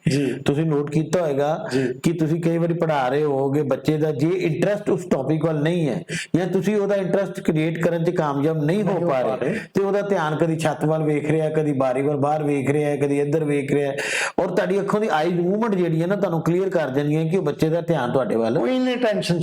ਤੁਸੀਂ ਨੋਟ ਕੀਤਾ ਹੋਏਗਾ ਕਿ ਤੁਸੀਂ ਕਈ ਵਾਰੀ ਪੜ੍ਹਾ ਰਹੇ ਹੋਗੇ ਬੱਚੇ ਦਾ, ਜੇ ਇੰਟਰਸਟ ਉਸ ਟੌਪਿਕ ਵੱਲ ਨਹੀਂ ਹੈ ਜਾਂ ਤੁਸੀਂ ਉਹਦਾ ਇੰਟਰਸਟ ਕ੍ਰੀਏਟ ਕਰਨ 'ਚ ਕਾਮਯਾਬ ਨਹੀਂ ਹੋ ਪਾ ਰਹੇ ਤੇ ਉਹਦਾ ਧਿਆਨ ਕਦੀ ਛੱਤ ਵੱਲ ਵੇਖ ਰਿਹਾ, ਕਦੀ ਬਾਰੀ ਵੱਲ ਬਾਹਰ ਵੇਖ ਰਿਹਾ, ਕਦੀ ਇੱਧਰ ਵੇਖ ਰਿਹਾ, ਔਰ ਤੁਹਾਡੀ ਅੱਖਾਂ ਦੀ ਆਈਜ਼ ਮੂਵਮੈਂਟ ਜਿਹੜੀ ਹੈ ਨਾ ਤੁਹਾਨੂੰ ਕਲੀਅਰ ਕਰ ਦੇਣੀ ਹੈ ਕਿ ਉਹ ਬੱਚੇ ਦਾ ਧਿਆਨ ਤੁਹਾਡੇ ਵੱਲ ਇਨਅਟੈਂਸ਼ਨ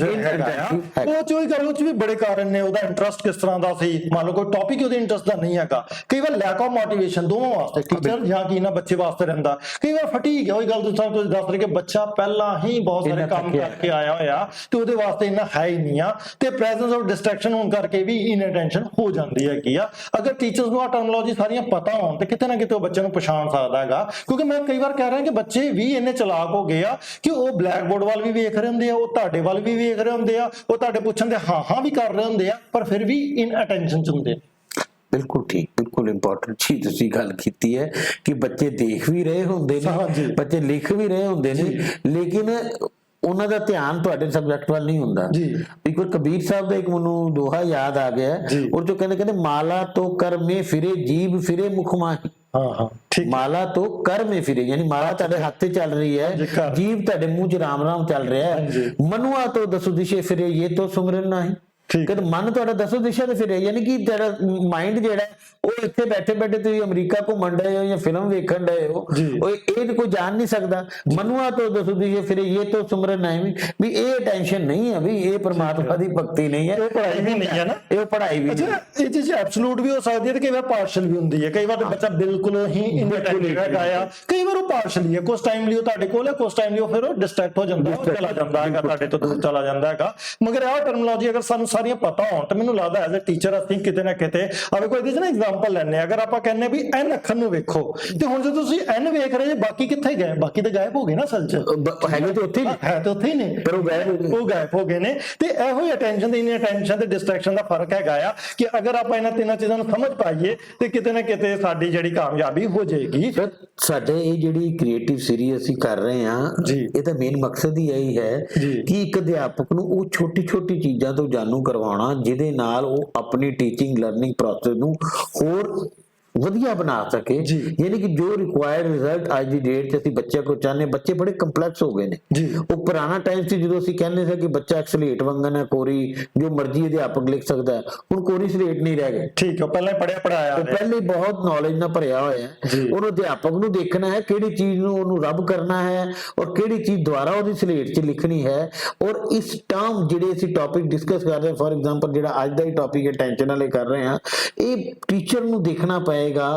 ਉਹ ਚੋਈ ਕਰਨ ਵਿੱਚ ਵੀ ਬੜੇ ਕਾਰਨ ਨੇ। ਉਹਦਾ ਇੰਟਰਸਟ ਕਿਸ ਤਰ੍ਹਾਂ ਦਾ ਸੀ, ਮੰਨ ਲਓ ਕੋਈ ਟੌਪਿਕ ਉਹਦੇ ਇੰਟਰਸਟ ਦਾ ਨਹੀਂ ਹੈਗਾ, ਕਈ ਵਾਰ ਲੈਕ ਆਫ ਮੋਟੀਵੇਸ਼ਨ ਦੋਵਾਂ ਵਾਸਤੇ, ਟੀਚਰ ਜਾਂ ਕੀ ਨਾ ਬੱਚੇ ਵਾਸਤੇ ਰਹਿੰਦਾ। ਕਈ ਵਾਰ ਫਟੀਗ ਹੈ, ਉਹੀ ਗੱਲ ਤੁਸੀਂ ਦੱਸ ਰਹੇ ਕਿ ਬੱਚਾ ਪਹਿਲਾਂ ਹੀ ਬਹੁਤ ਸਾਰੇ ਕੰਮ ਕਰਕੇ ਆਇਆ ਹੋਇਆ ਤੇ ਉਹਦੇ ਵਾਸਤੇ ਇੰਨਾ ਹੈ ਹੀ ਨਹੀਂ ਆ, ਤੇ ਪ੍ਰੈਜ਼ੈਂਸ ਆਫ ਡਿਸਟਰੈਕਸ਼ਨ ਹੋਣ ਕਰਕੇ ਵੀ ਇਨਅਟੈਂਸ਼ਨ ਹੋ ਜਾਂਦੀ ਹੈਗੀ ਆ। ਅਗਰ ਟੀਚਰਸ ਨੂੰ ਆ ਟਰਮਨੋਲੋਜੀ ਸਾਰੀਆਂ ਪਤਾ ਹੋਣ ਤੇ ਕਿਤੇ ਨਾ ਕਿਤੇ ਉਹ ਬੱਚੇ ਨੂੰ ਪਛਾਣ ਸਕਦਾ ਹੈਗਾ, ਕਿਉਂਕਿ ਮੈਂ ਕਈ ਵਾਰ ਕਹਿ ਰਿਹਾ ਕਿ ਬੱਚੇ ਵੀ ਇੰਨੇ ਚਲਾਕ ਹੋ ਗਏ ਆ ਕਿ ਉਹ ਬਲੈਕ ਬੋਰਡ ਵੱਲ ਵੀ ਵੇਖ ਰਹੇ ਹੁੰਦੇ ਆ, ਉਹ ਤੁਹਾਡੇ ਵੱਲ ਵੀ ਵੇਖ ਰਹੇ ਹੁੰਦੇ ਆ, ਉਹ ਤੁਹਾਡੇ ਪੁੱਛਣ ਦੇ ਹਾਂ ਵੀ ਕਰ ਰਹੇ ਹੁੰਦੇ ਆ, ਪਰ ਫਿਰ ਵੀ ਇਨਅਟੈਂਸ਼ਨ ਚ ਹੁੰਦੇ। ਬਿਲਕੁਲ ਠੀਕ, ਬਿਲਕੁਲ ਇੰਪੋਰਟੈਂਟ ਚੀਜ਼ ਤੁਸੀਂ ਗੱਲ ਕੀਤੀ ਹੈ ਕਿ ਬੱਚੇ ਦੇਖ ਵੀ ਰਹੇ ਹੁੰਦੇ ਨੇ, ਬੱਚੇ ਲਿਖ ਵੀ ਰਹੇ ਹੁੰਦੇ ਨੇ, ਲੇਕਿਨ ਉਹਨਾਂ ਦਾ ਧਿਆਨ ਤੁਹਾਡੇ ਸਬਜੈਕਟ ਵੱਲ ਨਹੀਂ ਹੁੰਦਾ। ਇੱਕ ਵਾਰ ਕਬੀਰ ਸਾਹਿਬ ਦਾ ਇੱਕ ਮੈਨੂੰ ਦੋਹਾ ਯਾਦ ਆ ਗਿਆ, ਔਰ ਜੋ ਕਹਿੰਦੇ ਮਾਲਾ ਤੋਂ ਕਰ ਮੇ ਫਿਰੇ, ਜੀਭ ਫਿਰੇ ਮੁਖ ਮਾਹੀ। ਮਾਲਾ ਤੋਂ ਕਰ ਮੇ ਫਿਰੇ, ਯਾਨੀ ਮਾਲਾ ਤੁਹਾਡੇ ਹੱਥ ਤੇ ਚੱਲ ਰਹੀ ਹੈ, ਜੀਭ ਤੁਹਾਡੇ ਮੂੰਹ 'ਚ ਰਾਮ ਰਾਮ ਚੱਲ ਰਿਹਾ ਹੈ। ਮਨੁਆ ਤੋਂ ਦਸੁ ਦਿਸ਼ੇ ਫਿਰੇ, ਇਹ ਤੋਂ ਸੁਮਰਨ ਨਹੀਂ। ਕਿ ਮਨ ਤੁਹਾਡਾ ਦਸੋ ਦਿਸ਼ਾ ਤੇ ਫਿਰੇ, ਯਾਨੀ ਕਿ ਤੇਰਾ ਮਾਈਂਡ ਜਿਹੜਾ ਉਹ ਇੱਥੇ ਬੈਠੇ ਬੈਠੇ ਤੁਸੀਂ ਅਮਰੀਕਾ ਘੁੰਮਣ ਡਏ ਹੋ ਜਾਂ ਫਿਲਮ ਵੇਖਣ ਡਏ ਹੋ, ਉਹ ਇਹ ਕੋਈ ਜਾਣ ਨਹੀਂ ਸਕਦਾ। ਮਨੁਆ ਤੋਂ ਦਸੋ ਦਿਸ਼ਾ ਫਿਰੇ, ਇਹ ਤੋਂ ਸਿਮਰਨ ਹੈ ਵੀ ਇਹ ਟੈਨਸ਼ਨ ਨਹੀਂ ਹੈ, ਵੀ ਇਹ ਪਰਮਾਤਮਾ ਦੀ ਭਗਤੀ ਨਹੀਂ ਹੈ, ਇਹ ਪੜ੍ਹਾਈ ਵੀ ਨਹੀਂ ਹੈ ਨਾ, ਇਹ ਪੜ੍ਹਾਈ ਵੀ ਨਹੀਂ। ਇਹ ਚੀਜ਼ ਐਬਸੋਲੂਟ ਵੀ ਹੋ ਸਕਦੀ ਹੈ ਤੇ ਕਈ ਵਾਰ ਪਾਰਸ਼ਲ ਵੀ ਹੁੰਦੀ ਹੈ। ਕਈ ਵਾਰ ਬੱਚਾ ਬਿਲਕੁਲ ਹੀ ਇਨਅਟੈਂਟਿਵ ਹੈਗਾ, ਕਈ ਵਾਰ ਉਹ ਪਾਰਸ਼ਲੀ ਹੈ, ਕੁਝ ਟਾਈਮ ਲਈ ਉਹ ਤੁਹਾਡੇ ਕੋਲ ਹੈ, ਕੁਝ ਟਾਈਮ ਲਈ ਉਹ ਫਿਰ ਉਹ ਡਿਸਟਰੈਕਟ ਹੋ ਜਾਂਦਾ, ਉਹ ਚਲਾ ਜਾਂਦਾ ਹੈਗਾ, ਤੁਹਾਡੇ ਤੋਂ ਦੂਰ ਚਲਾ ਜਾਂਦਾ ਹੈਗਾ। ਮਗਰ ਇਹ ਟਰਮੀਨੋਲੋਜੀ ਅਗਰ ਸਾਨੂੰ ਸਾਰੀਆਂ ਪਤਾ ਹੋਣ ਤਾਂ ਮੈਨੂੰ ਲੱਗਦਾ ਐਜ਼ ਅ ਟੀਚਰ ਅਸੀਂ ਕਿਤੇ ਨਾ ਕਿਤੇ ਆਵੇ ਕੋਈ ਇਹਦੇ ਚ ਨਾ ਐਗਜ਼ਾਮਪਲ ਲੈਣੇ, ਅਗਰ ਆਪਾਂ ਕਹਿੰਦੇ ਵੀ ਐਨ ਅੱਖਰ ਨੂੰ ਵੇਖੋ ਤੇ ਹੁਣ ਜਦੋਂ ਤੁਸੀਂ ਐਨ ਵੇਖ ਰਹੇ ਜੇ ਬਾਕੀ ਕਿੱਥੇ ਗਏ, ਬਾਕੀ ਤਾਂ ਗਾਇਬ ਹੋ ਗਏ ਨਾ ਅਸਲ ਚ, ਹੈਗੇ ਤੇ ਉੱਥੇ ਹੈ ਤੇ ਉੱਥੇ ਹੀ ਨੇ, ਪਰ ਉਹ ਗਾਇਬ ਹੋ ਗਏ ਨੇ। ਤੇ ਇਹੋ ਹੀ ਅਟੈਂਸ਼ਨ ਤੇ ਇਨਅਟੈਂਸ਼ਨ ਤੇ ਡਿਸਟਰੈਕਸ਼ਨ ਦਾ ਫਰਕ ਹੈਗਾ ਆ ਕਿ ਅਗਰ ਆਪਾਂ ਇਹਨਾਂ ਤਿੰਨਾਂ ਚੀਜ਼ਾਂ ਨੂੰ ਸਮਝ ਪਾਈਏ ਤੇ ਕਿਤੇ ਨਾ ਕਿਤੇ ਸਾਡੀ ਜਿਹੜੀ ਕਾਮਯਾਬੀ ਹੋ ਜਾਏਗੀ। ਸਾਡੇ ਇਹ ਜਿਹੜੀ ਕ੍ਰੀਏਟਿਵ ਸੀਰੀਜ਼ ਅਸੀਂ ਕਰ ਰਹੇ ਹਾਂ, ਇਹਦਾ ਮੇਨ ਮਕਸਦ ਹੀ ਇਹੀ ਹੈ ਕਿ ਇੱਕ ਅਧਿਆਪਕ ਨੂੰ ਉਹ ਛੋਟੀ ਛੋਟੀ ਚੀਜ਼ਾਂ ਤੋਂ ਜਾਣੂ ਕਰਵਾਉਣਾ ਜਿਹਦੇ ਨਾਲ ਉਹ ਆਪਣੀ ਟੀਚਿੰਗ ਲਰਨਿੰਗ ਪ੍ਰੋਸੈਸ ਨੂੰ ਹੋਰ ਵਧੀਆ ਬਣਾ ਸਕੇ। ਯਾਨੀ ਕਿ ਜੋ ਰਿਕੁਆਇਰਡ ਰਿਜ਼ਲਟ ਅੱਜ ਦੀ ਡੇਟ 'ਚ ਅਸੀਂ ਬੱਚਿਆਂ ਕੋਲ ਚਾਹੁੰਦੇ, ਬੱਚੇ ਬੜੇ ਕੰਪਲੈਕਸ ਹੋ ਗਏ ਨੇ। ਉਹ ਪੁਰਾਣਾ ਟਾਈਮ ਸੀ ਜਦੋਂ ਅਸੀਂ ਕਹਿੰਦੇ ਸੀ ਕਿ ਬੱਚਾ ਐਕਸਲੇਟ ਵੰਗਨ ਹੈ, ਕੋਰੀ ਜੋ ਮਰਜ਼ੀ ਅਧਿਆਪਕ ਲਿਖ ਸਕਦਾ ਹੈ, ਹੁਣ ਕੋਰੀ ਸਲੇਟ ਨਹੀਂ ਰਹਿ ਗਏ। ਠੀਕ ਹੈ, ਪਹਿਲਾਂ ਪੜਿਆ ਪੜਾਇਆ, ਪਹਿਲੇ ਬਹੁਤ ਨੌਲੇਜ ਨਾਲ ਭਰਿਆ ਹੋਇਆ ਹੈ। ਉਹਨੂੰ ਅਧਿਆਪਕ ਨੂੰ ਦੇਖਣਾ ਹੈ ਕਿਹੜੀ ਚੀਜ਼ ਨੂੰ ਉਹਨੂੰ ਰੱਬ ਕਰਨਾ ਹੈ ਔਰ ਕਿਹੜੀ ਚੀਜ਼ ਦੁਆਰਾ ਉਹਦੀ ਸਲੇਟ 'ਚ ਲਿਖਣੀ ਹੈ। ਔਰ ਇਸ ਟਰਮ ਜਿਹੜੇ ਅਸੀਂ ਟੌਪਿਕ ਡਿਸਕਸ ਕਰ ਰਹੇ ਹਾਂ, ਫੋਰ ਐਗਜ਼ਾਮਪਲ ਜਿਹੜਾ ਅੱਜ ਦਾ ਹੀ ਟੌਪਿਕ ਹੈ ਟੈਂਸ਼ਨ ਵਾਲੇ ਕਰ ਰਹੇ ਹਾਂ, ਇਹ ਟੀਚਰ ਨੂੰ ਦੇਖਣਾ ਪਏਗਾ,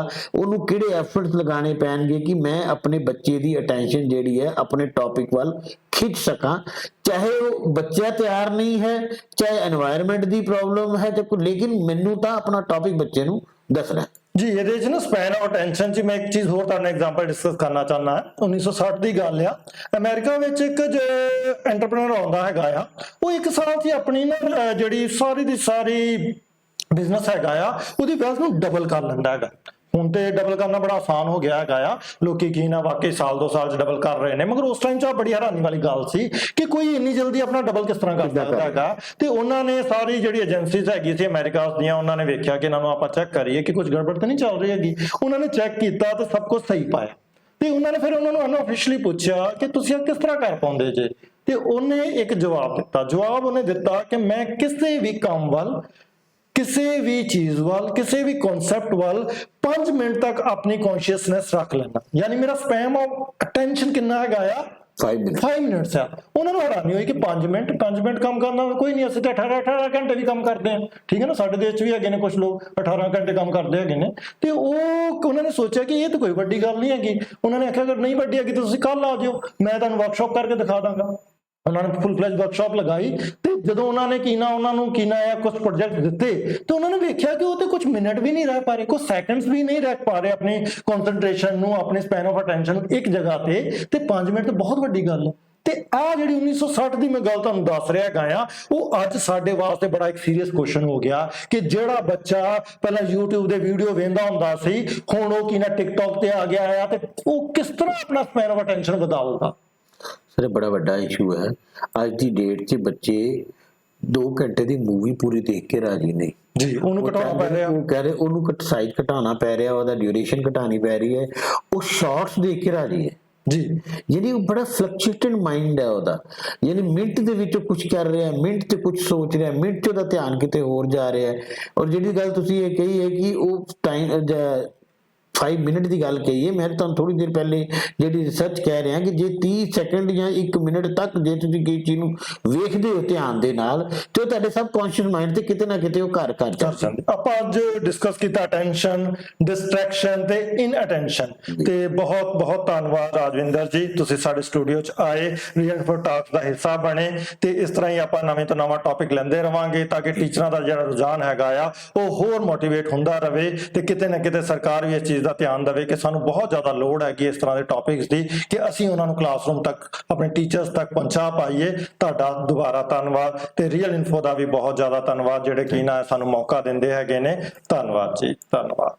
ਉਹਨੂੰ ਕਿਹੜੇ ਐਫਰਟਸ ਲਗਾਣੇ ਪੈਣਗੇ ਕਿ ਮੈਂ ਆਪਣੇ ਬੱਚੇ ਦੀ ਅਟੈਂਸ਼ਨ ਜਿਹੜੀ ਹੈ ਆਪਣੇ ਟੌਪਿਕ ਵੱਲ ਖਿੱਚ ਸਕਾਂ। ਚਾਹੇ ਉਹ ਬੱਚਾ ਤਿਆਰ ਨਹੀਂ ਹੈ, ਚਾਹੇ এনवायरमेंट ਦੀ ਪ੍ਰੋਬਲਮ ਹੈ, ਲੇਕਿਨ ਮੈਨੂੰ ਤਾਂ ਆਪਣਾ ਟੌਪਿਕ ਬੱਚੇ ਨੂੰ ਦੱਸਣਾ ਹੈ। ਜੀ ਇਹਦੇ ਚ ਨਾ ਸਪੈਨ ਆਫ ਅਟੈਂਸ਼ਨ ਚ ਮੈਂ ਇੱਕ ਚੀਜ਼ ਹੋਰ ਤੁਹਾਨੂੰ ਐਗਜ਼ਾਮਪਲ ਡਿਸਕਸ ਕਰਨਾ ਚਾਹੁੰਦਾ। 1960 ਦੀ ਗੱਲ ਆ, ਅਮਰੀਕਾ ਵਿੱਚ ਇੱਕ ਐਂਟਰਪ੍ਰੈਨਰ ਆਉਂਦਾ ਹੈਗਾ ਆ, ਉਹ ਇੱਕ ਸਾਲ 'ਚ ਆਪਣੀ ਨਾ ਜਿਹੜੀ ਸਾਰੀ ਦੀ ਸਾਰੀ ਬਿਜ਼ਨਸ ਹੈਗਾ ਆ ਉਹਦੀ ਵੈਲਥ ਨੂੰ ਡਬਲ ਕਰ ਲੈਂਦਾ ਹੈਗਾ। ਹੁਣ ਤੇ ਡਬਲ ਕਰਨਾ ਬੜਾ ਆਸਾਨ ਹੋ ਗਿਆ ਹੈਗਾ ਆ, ਲੋਕੀ ਕੀ ਨਾ ਵਾਕਈ ਸਾਲ 2 ਸਾਲ ਚ ਡਬਲ ਕਰ ਰਹੇ ਨੇ। ਮਗਰ ਉਸ ਟਾਈਮ 'ਚ ਬੜੀ ਹੈਰਾਨੀ ਵਾਲੀ ਗੱਲ ਸੀ ਕਿ ਕੋਈ ਇੰਨੀ ਜਲਦੀ ਆਪਣਾ ਡਬਲ ਕਿਸ ਤਰ੍ਹਾਂ ਕਰ ਸਕਦਾ ਹੈਗਾ। ਤੇ ਉਹਨਾਂ ਨੇ ਸਾਰੀ ਜਿਹੜੀ ਏਜੰਸੀਜ਼ ਹੈਗੀ ਸੀ ਅਮਰੀਕਾ ਦੀਆਂ, ਉਹਨਾਂ ਨੇ ਵੇਖਿਆ ਕਿ ਇਹਨਾਂ ਨੂੰ ਆਪਾਂ ਚੈੱਕ ਕਰੀਏ ਕਿ ਕੁਝ ਗੜਬੜ ਤਾਂ ਨਹੀਂ ਚੱਲ ਰਹੀ ਹੈਗੀ। ਉਹਨਾਂ ਨੇ ਚੈੱਕ ਕੀਤਾ ਤੇ ਸਭ ਕੁਝ ਸਹੀ ਪਾਇਆ। ਤੇ ਉਹਨਾਂ ਨੇ ਫਿਰ ਉਹਨਾਂ ਨੂੰ ਅਨਆਫੀਸ਼ੀਅਲੀ ਪੁੱਛਿਆ ਕਿ ਤੁਸੀਂ ਇਹ ਕਿਸ ਤਰ੍ਹਾਂ ਕਰ ਪਾਉਂਦੇ ਜੇ, ਤੇ ਉਹਨੇ ਇੱਕ ਜਵਾਬ ਦਿੱਤਾ। ਜਵਾਬ ਉਹਨੇ ਦਿੱਤਾ ਕਿ ਮੈਂ ਕਿਸੇ ਵੀ ਕੰਮ ਵੱਲ, ਕਿਸੇ ਵੀ ਚੀਜ਼ ਵੱਲ, ਕਿਸੇ ਵੀ ਕਨਸੈਪਟ ਵੱਲ 5 ਮਿੰਟ ਤੱਕ ਆਪਣੀ ਕੌਨਸ਼ੀਅਸਨੈਸ ਰੱਖ ਲੈਣਾ। ਯਾਨੀ ਮੇਰਾ ਸਪੈਮ ਆਫ ਅਟੈਂਸ਼ਨ ਕਿੰਨਾ ਹੈਗਾ ਆ, 5 ਮਿੰਟਸ ਆ। ਉਹਨਾਂ ਨੂੰ ਹੈਰਾਨੀ ਹੋਈ ਕਿ 5 ਮਿੰਟ ਕੰਮ ਕਰਨਾ ਕੋਈ ਨਹੀਂ, ਅਸੀਂ ਤਾਂ 18 ਘੰਟੇ ਵੀ ਕੰਮ ਕਰਦੇ ਹਾਂ। ਠੀਕ ਹੈ ਨਾ, ਸਾਡੇ ਦੇਸ਼ 'ਚ ਵੀ ਹੈਗੇ ਨੇ ਕੁਝ ਲੋਕ 18 ਘੰਟੇ ਕੰਮ ਕਰਦੇ ਹੈਗੇ ਨੇ। ਤੇ ਉਹਨਾਂ ਨੇ ਸੋਚਿਆ ਕਿ ਇਹ ਤਾਂ ਕੋਈ ਵੱਡੀ ਗੱਲ ਨਹੀਂ ਹੈਗੀ। ਉਹਨਾਂ ਨੇ ਆਖਿਆ ਅਗਰ ਨਹੀਂ ਵੱਡੀ ਹੈਗੀ ਤਾਂ ਤੁਸੀਂ ਕੱਲ ਆ ਜਾਓ, ਮੈਂ ਤੁਹਾਨੂੰ ਵਰਕਸ਼ਾਪ ਕਰਕੇ ਦਿਖਾ ਦਾਂਗਾ। ਉਹਨਾਂ ਨੇ ਫੁੱਲ ਫਲੈਜ ਵਰਕਸ਼ਾਪ ਲਗਾਈ ਤੇ ਜਦੋਂ ਉਹਨਾਂ ਨੇ ਉਹਨਾਂ ਨੂੰ ਕੁਝ ਪ੍ਰੋਜੈਕਟ ਦਿੱਤੇ ਤੇ ਉਹਨਾਂ ਨੇ ਵੇਖਿਆ ਕਿ ਉਹ ਤੇ ਕੁਝ ਮਿੰਟ ਵੀ ਨਹੀਂ ਰਹਿ ਪਾ ਰਹੇ, ਕੁਝ ਸੈਕਿੰਡਸ ਵੀ ਨਹੀਂ ਰਹਿ ਪਾ ਰਹੇ ਆਪਣੀ ਕਨਸੈਂਟਰੇਸ਼ਨ ਨੂੰ, ਆਪਣੇ ਸਪੈਨ ਆਫ ਅਟੈਂਸ਼ਨ ਨੂੰ ਇੱਕ ਜਗ੍ਹਾ ਤੇ 5 ਮਿੰਟ ਤਾਂ ਬਹੁਤ ਵੱਡੀ ਗੱਲ ਹੈ। ਤੇ ਆ ਜਿਹੜੀ 1960 ਦੀ ਮੈਂ ਗੱਲ ਤੁਹਾਨੂੰ ਦੱਸ ਰਿਹਾ ਹੈਗਾ ਆ, ਉਹ ਅੱਜ ਸਾਡੇ ਵਾਸਤੇ ਬੜਾ ਇੱਕ ਸੀਰੀਅਸ ਕੁਐਸਚਨ ਹੋ ਗਿਆ ਕਿ ਜਿਹੜਾ ਬੱਚਾ ਪਹਿਲਾਂ YouTube ਦੇ ਵੀਡੀਓ ਵੇਖਦਾ ਹੁੰਦਾ ਸੀ, ਹੁਣ ਉਹ TikTok ਤੇ ਆ ਗਿਆ ਆ, ਤੇ ਉਹ ਕਿਸ ਤਰ੍ਹਾਂ ਆਪਣਾ ਸਪੈਨ ਆਫ ਅਟੈਂਸ਼ਨ ਵਧਾਊਗਾ। ਸਰ ਬੜਾ ਵੱਡਾ ਇਸ਼ੂ ਹੈ ਅੱਜ ਦੀ ਡੇਟ 'ਚ। ਬੱਚੇ 2 ਘੰਟੇ ਦੀ ਮੂਵੀ ਪੂਰੀ ਦੇਖ ਕੇ ਰਾਜੀ ਨਹੀਂ ਜੀ, ਉਹਨੂੰ ਘਟਾਉਣਾ ਪੈ ਰਿਹਾ। ਉਹ ਕਹਿ ਰਹੇ ਉਹਨੂੰ ਸਾਈਜ਼ ਘਟਾਉਣਾ ਪੈ ਰਿਹਾ, ਉਹਦਾ ਡਿਊਰੇਸ਼ਨ ਘਟਾਣੀ ਪੈ ਰਹੀ ਹੈ। ਉਹ ਸ਼ਾਰਟਸ ਦੇਖ ਕੇ ਰਾਜੀ ਹੈ ਜੀ। ਯਾਨੀ ਉਹ ਬੜਾ ਫਲਕਚੁਏਟਡ ਮਾਈਂਡ ਹੈ ਉਹਦਾ। ਯਾਨੀ ਮਿੰਟ ਦੇ ਵਿੱਚ ਕੁਝ ਕਰ ਰਿਹਾ, ਮਿੰਟ 'ਚ ਕੁਝ ਸੋਚ ਰਿਹਾ, ਮਿੰਟ 'ਚ ਉਹਦਾ ਧਿਆਨ ਕਿਤੇ ਹੋਰ ਜਾ ਰਿਹਾ ਹੈ। ਔਰ ਜਿਹੜੀ ਗੱਲ ਤੁਸੀਂ ਇਹ ਕਹੀ ਹੈ ਕਿ ਉਹ ਟਾਈਮ 5 ਮਿੰਟ ਦੀ ਗੱਲ ਕਹੀਏ, ਮੈਂ ਤੁਹਾਨੂੰ ਥੋੜੀ ਦੇਰ ਪਹਿਲੇ ਜਿਹੜੀ ਰਿਸਰਚ ਕਹਿ ਰਿਹਾ ਕਿ ਜੇ 30 ਸੈਕਿੰਡ ਜਾਂ 1 ਮਿੰਟ ਤੱਕ ਜੇ ਤੁਸੀਂ ਕਿਸੇ ਚੀਜ਼ ਨੂੰ ਵੇਖਦੇ ਹੋ ਧਿਆਨ ਦੇ ਨਾਲ, ਤੇ ਉਹ ਤੁਹਾਡੇ ਸਬਕੌਂਸ਼ੀਅਸ ਮਾਈਂਡ ਤੇ ਕਿਤੇ ਨਾ ਕਿਤੇ ਉਹ ਘਰ ਕਰ ਜਾਂਦੇ। ਆਪਾਂ ਅੱਜ ਡਿਸਕਸ ਕੀਤਾ ਅਟੈਂਸ਼ਨ, ਡਿਸਟਰੈਕਸ਼ਨ ਤੇ ਇਨਅਟੈਂਸ਼ਨ। ਤੇ ਬਹੁਤ ਬਹੁਤ ਧੰਨਵਾਦ ਰਾਜਵਿੰਦਰ ਜੀ, ਤੁਸੀਂ ਸਾਡੇ ਸਟੂਡੀਓ 'ਚ ਆਏ, ਰੀਅਲ ਫॉर ਟਾਕਸ ਦਾ ਹਿੱਸਾ ਬਣੇ। ਤੇ ਇਸ ਤਰ੍ਹਾਂ ਹੀ ਆਪਾਂ ਨਵੇਂ ਤੋਂ ਨਵਾਂ ਟੌਪਿਕ ਲੈਂਦੇ ਰਵਾਂਗੇ ਤਾਂ ਕਿ ਟੀਚਰਾਂ ਦਾ ਜਿਹੜਾ ਰੁਝਾਨ ਹੈਗਾ ਆ ਉਹ ਹੋਰ ਮੋਟੀਵੇਟ ਹੁੰਦਾ ਰਹੇ ਤੇ ਕਿਤੇ ਨਾ ਕਿਤੇ ਸਰਕਾਰ ਵੀ ਇਸ ਚੀਜ਼ ਦਾ ਧਿਆਨ ਦੇਵੇ ਕਿ ਸਾਨੂੰ ਬਹੁਤ ਜ਼ਿਆਦਾ ਲੋੜ ਹੈਗੀ ਇਸ ਤਰ੍ਹਾਂ ਦੇ ਟੌਪਿਕਸ ਦੀ ਕਿ ਅਸੀਂ ਉਹਨਾਂ ਨੂੰ ਕਲਾਸਰੂਮ ਤੱਕ, ਆਪਣੇ ਟੀਚਰਸ ਤੱਕ ਪਹੁੰਚਾ ਪਾਈਏ। ਤੁਹਾਡਾ ਦੁਬਾਰਾ ਧੰਨਵਾਦ ਤੇ ਰੀਅਲ ਇਨਫੋ ਦਾ ਵੀ ਬਹੁਤ ਜ਼ਿਆਦਾ ਧੰਨਵਾਦ ਜਿਹੜੇ ਸਾਨੂੰ ਮੌਕਾ ਦਿੰਦੇ ਹੈਗੇ ਨੇ। ਧੰਨਵਾਦ ਜੀ, ਧੰਨਵਾਦ।